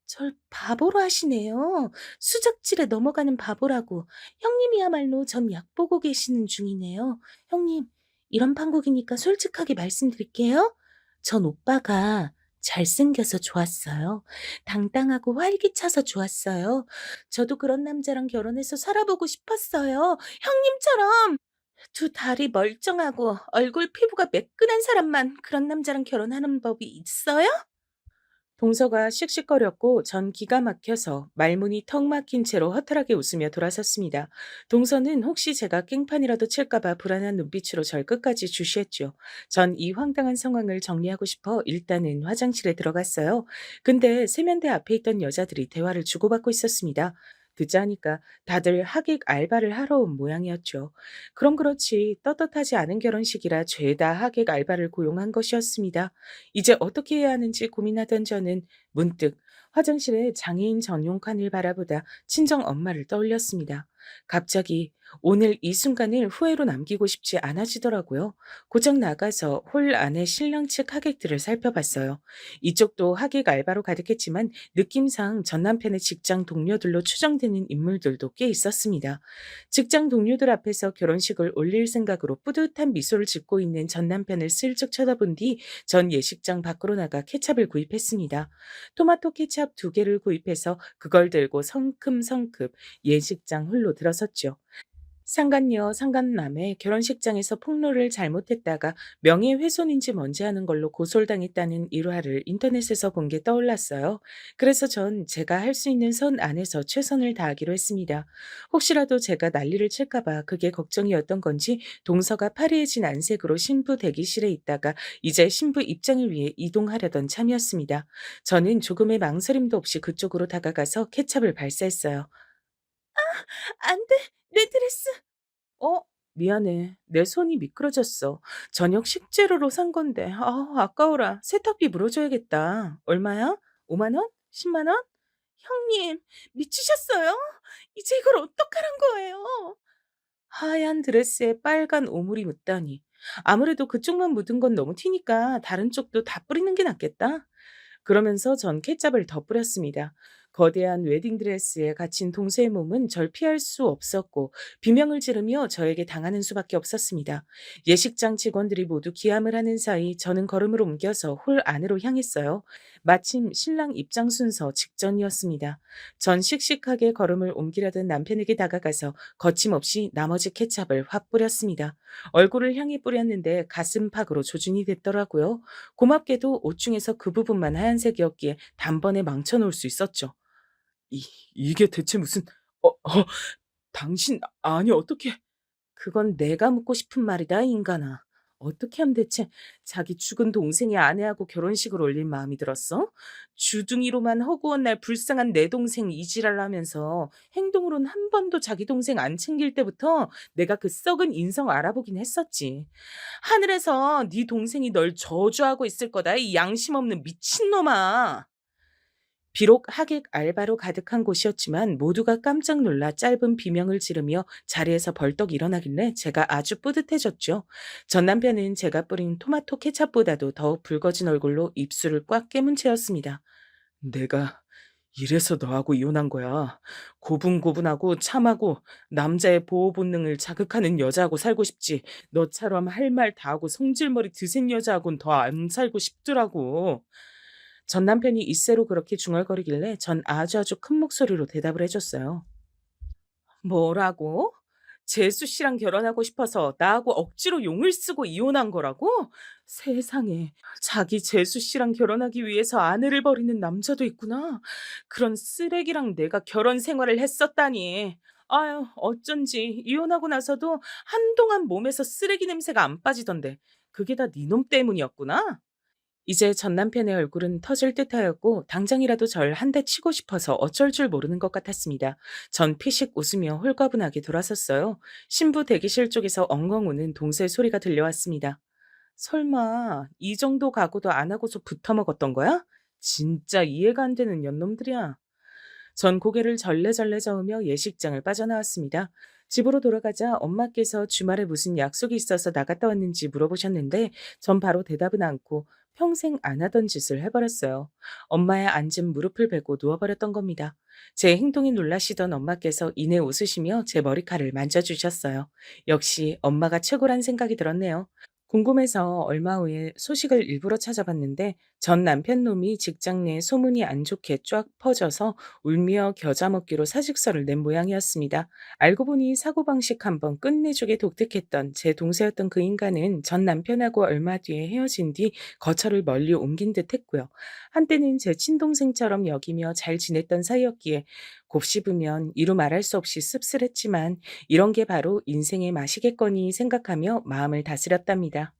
절 바보로 하시네요. 수작질에 넘어가는 바보라고. 형님이야말로 전 약 보고 계시는 중이네요. 형님, 이런 판국이니까 솔직하게 말씀드릴게요. 전 오빠가 잘생겨서 좋았어요. 당당하고 활기차서 좋았어요. 저도 그런 남자랑 결혼해서 살아보고 싶었어요. 형님처럼 두 다리 멀쩡하고 얼굴 피부가 매끈한 사람만 그런 남자랑 결혼하는 법이 있어요? 동서가 씩씩거렸고 전 기가 막혀서 말문이 턱 막힌 채로 허탈하게 웃으며 돌아섰습니다. 동서는 혹시 제가 깽판이라도 칠까봐 불안한 눈빛으로 절 끝까지 주시했죠. 전 이 황당한 상황을 정리하고 싶어 일단은 화장실에 들어갔어요. 근데 세면대 앞에 있던 여자들이 대화를 주고받고 있었습니다. 듣자 하니까 다들 하객 알바를 하러 온 모양이었죠. 그럼 그렇지 떳떳하지 않은 결혼식이라 죄다 하객 알바를 고용한 것이었습니다. 이제 어떻게 해야 하는지 고민하던 저는 문득 화장실에 장애인 전용 칸을 바라보다 친정 엄마를 떠올렸습니다. 갑자기 오늘 이 순간을 후회로 남기고 싶지 않아지더라고요. 고장 나가서 홀 안에 신랑 측 하객들을 살펴봤어요. 이쪽도 하객 알바로 가득했지만 느낌상 전 남편의 직장 동료들로 추정되는 인물들도 꽤 있었습니다. 직장 동료들 앞에서 결혼식을 올릴 생각으로 뿌듯한 미소를 짓고 있는 전 남편을 슬쩍 쳐다본 뒤 전 예식장 밖으로 나가 케찹을 구입했습니다. 토마토 케찹 2개를 구입해서 그걸 들고 성큼성큼 예식장 홀로 들어섰죠. 상간녀, 상간남의 결혼식장에서 폭로를 잘못했다가 명예훼손인지 뭔지 하는 걸로 고소를 당했다는 일화를 인터넷에서 본 게 떠올랐어요. 그래서 전 제가 할 수 있는 선 안에서 최선을 다하기로 했습니다. 혹시라도 제가 난리를 칠까봐 그게 걱정이었던 건지 동서가 파리해진 안색으로 신부 대기실에 있다가 이제 신부 입장을 위해 이동하려던 참이었습니다. 저는 조금의 망설임도 없이 그쪽으로 다가가서 케찹을 발사했어요. 안 돼, 내 드레스. 미안해. 내 손이 미끄러졌어. 저녁 식재료로 산 건데. 아까워라. 세탁비 물어줘야겠다. 얼마야? 5만 원? 10만 원? 형님, 미치셨어요? 이제 이걸 어떡하란 거예요? 하얀 드레스에 빨간 오물이 묻다니. 아무래도 그쪽만 묻은 건 너무 튀니까 다른 쪽도 다 뿌리는 게 낫겠다. 그러면서 전 케첩을 더 뿌렸습니다. 거대한 웨딩드레스에 갇힌 동서의 몸은 절 피할 수 없었고 비명을 지르며 저에게 당하는 수밖에 없었습니다. 예식장 직원들이 모두 기함을 하는 사이 저는 걸음을 옮겨서 홀 안으로 향했어요. 마침 신랑 입장 순서 직전이었습니다. 전 씩씩하게 걸음을 옮기려던 남편에게 다가가서 거침없이 나머지 케첩을 확 뿌렸습니다. 얼굴을 향해 뿌렸는데 가슴팍으로 조준이 됐더라고요. 고맙게도 옷 중에서 그 부분만 하얀색이었기에 단번에 망쳐놓을 수 있었죠. 이게 대체 무슨, 어, 어, 당신, 아니, 어떻게. 그건 내가 묻고 싶은 말이다, 인간아. 어떻게 하면 대체 자기 죽은 동생의 아내하고 결혼식을 올릴 마음이 들었어? 주둥이로만 허구한 날 불쌍한 내 동생 이지랄 하면서 행동으로는 한 번도 자기 동생 안 챙길 때부터 내가 그 썩은 인성 알아보긴 했었지. 하늘에서 네 동생이 널 저주하고 있을 거다, 이 양심 없는 미친놈아. 비록 하객 알바로 가득한 곳이었지만 모두가 깜짝 놀라 짧은 비명을 지르며 자리에서 벌떡 일어나길래 제가 아주 뿌듯해졌죠. 전 남편은 제가 뿌린 토마토 케첩보다도 더 붉어진 얼굴로 입술을 꽉 깨문 채였습니다. 내가 이래서 너하고 이혼한 거야. 고분고분하고 참하고 남자의 보호 본능을 자극하는 여자하고 살고 싶지. 너처럼 할 말 다 하고 성질머리 드센 여자하고는 더 안 살고 싶더라고. 전 남편이 이새로 그렇게 중얼거리길래 전 아주 큰 목소리로 대답을 해줬어요. 뭐라고? 재수 씨랑 결혼하고 싶어서 나하고 억지로 용을 쓰고 이혼한 거라고? 세상에, 자기 재수 씨랑 결혼하기 위해서 아내를 버리는 남자도 있구나. 그런 쓰레기랑 내가 결혼 생활을 했었다니. 아유, 어쩐지 이혼하고 나서도 한동안 몸에서 쓰레기 냄새가 안 빠지던데. 그게 다 네 놈 때문이었구나. 이제 전 남편의 얼굴은 터질 듯하였고 당장이라도 절 한 대 치고 싶어서 어쩔 줄 모르는 것 같았습니다. 전 피식 웃으며 홀가분하게 돌아섰어요. 신부 대기실 쪽에서 엉엉 우는 동생 소리가 들려왔습니다. 설마 이 정도 각오도 안 하고서 붙어먹었던 거야? 진짜 이해가 안 되는 년놈들이야. 전 고개를 절레절레 저으며 예식장을 빠져나왔습니다. 집으로 돌아가자 엄마께서 주말에 무슨 약속이 있어서 나갔다 왔는지 물어보셨는데 전 바로 대답은 않고 평생 안 하던 짓을 해버렸어요. 엄마의 앉은 무릎을 베고 누워버렸던 겁니다. 제 행동에 놀라시던 엄마께서 이내 웃으시며 제 머리칼을 만져주셨어요. 역시 엄마가 최고란 생각이 들었네요. 궁금해서 얼마 후에 소식을 일부러 찾아봤는데 전 남편 놈이 직장 내 소문이 안 좋게 쫙 퍼져서 울며 겨자 먹기로 사직서를 낸 모양이었습니다. 알고 보니 사고방식 한번 끝내주게 독특했던 제 동생이었던 그 인간은 전 남편하고 얼마 뒤에 헤어진 뒤 거처를 멀리 옮긴 듯 했고요. 한때는 제 친동생처럼 여기며 잘 지냈던 사이였기에 곱씹으면 이루 말할 수 없이 씁쓸했지만 이런 게 바로 인생의 맛이겠거니 생각하며 마음을 다스렸답니다.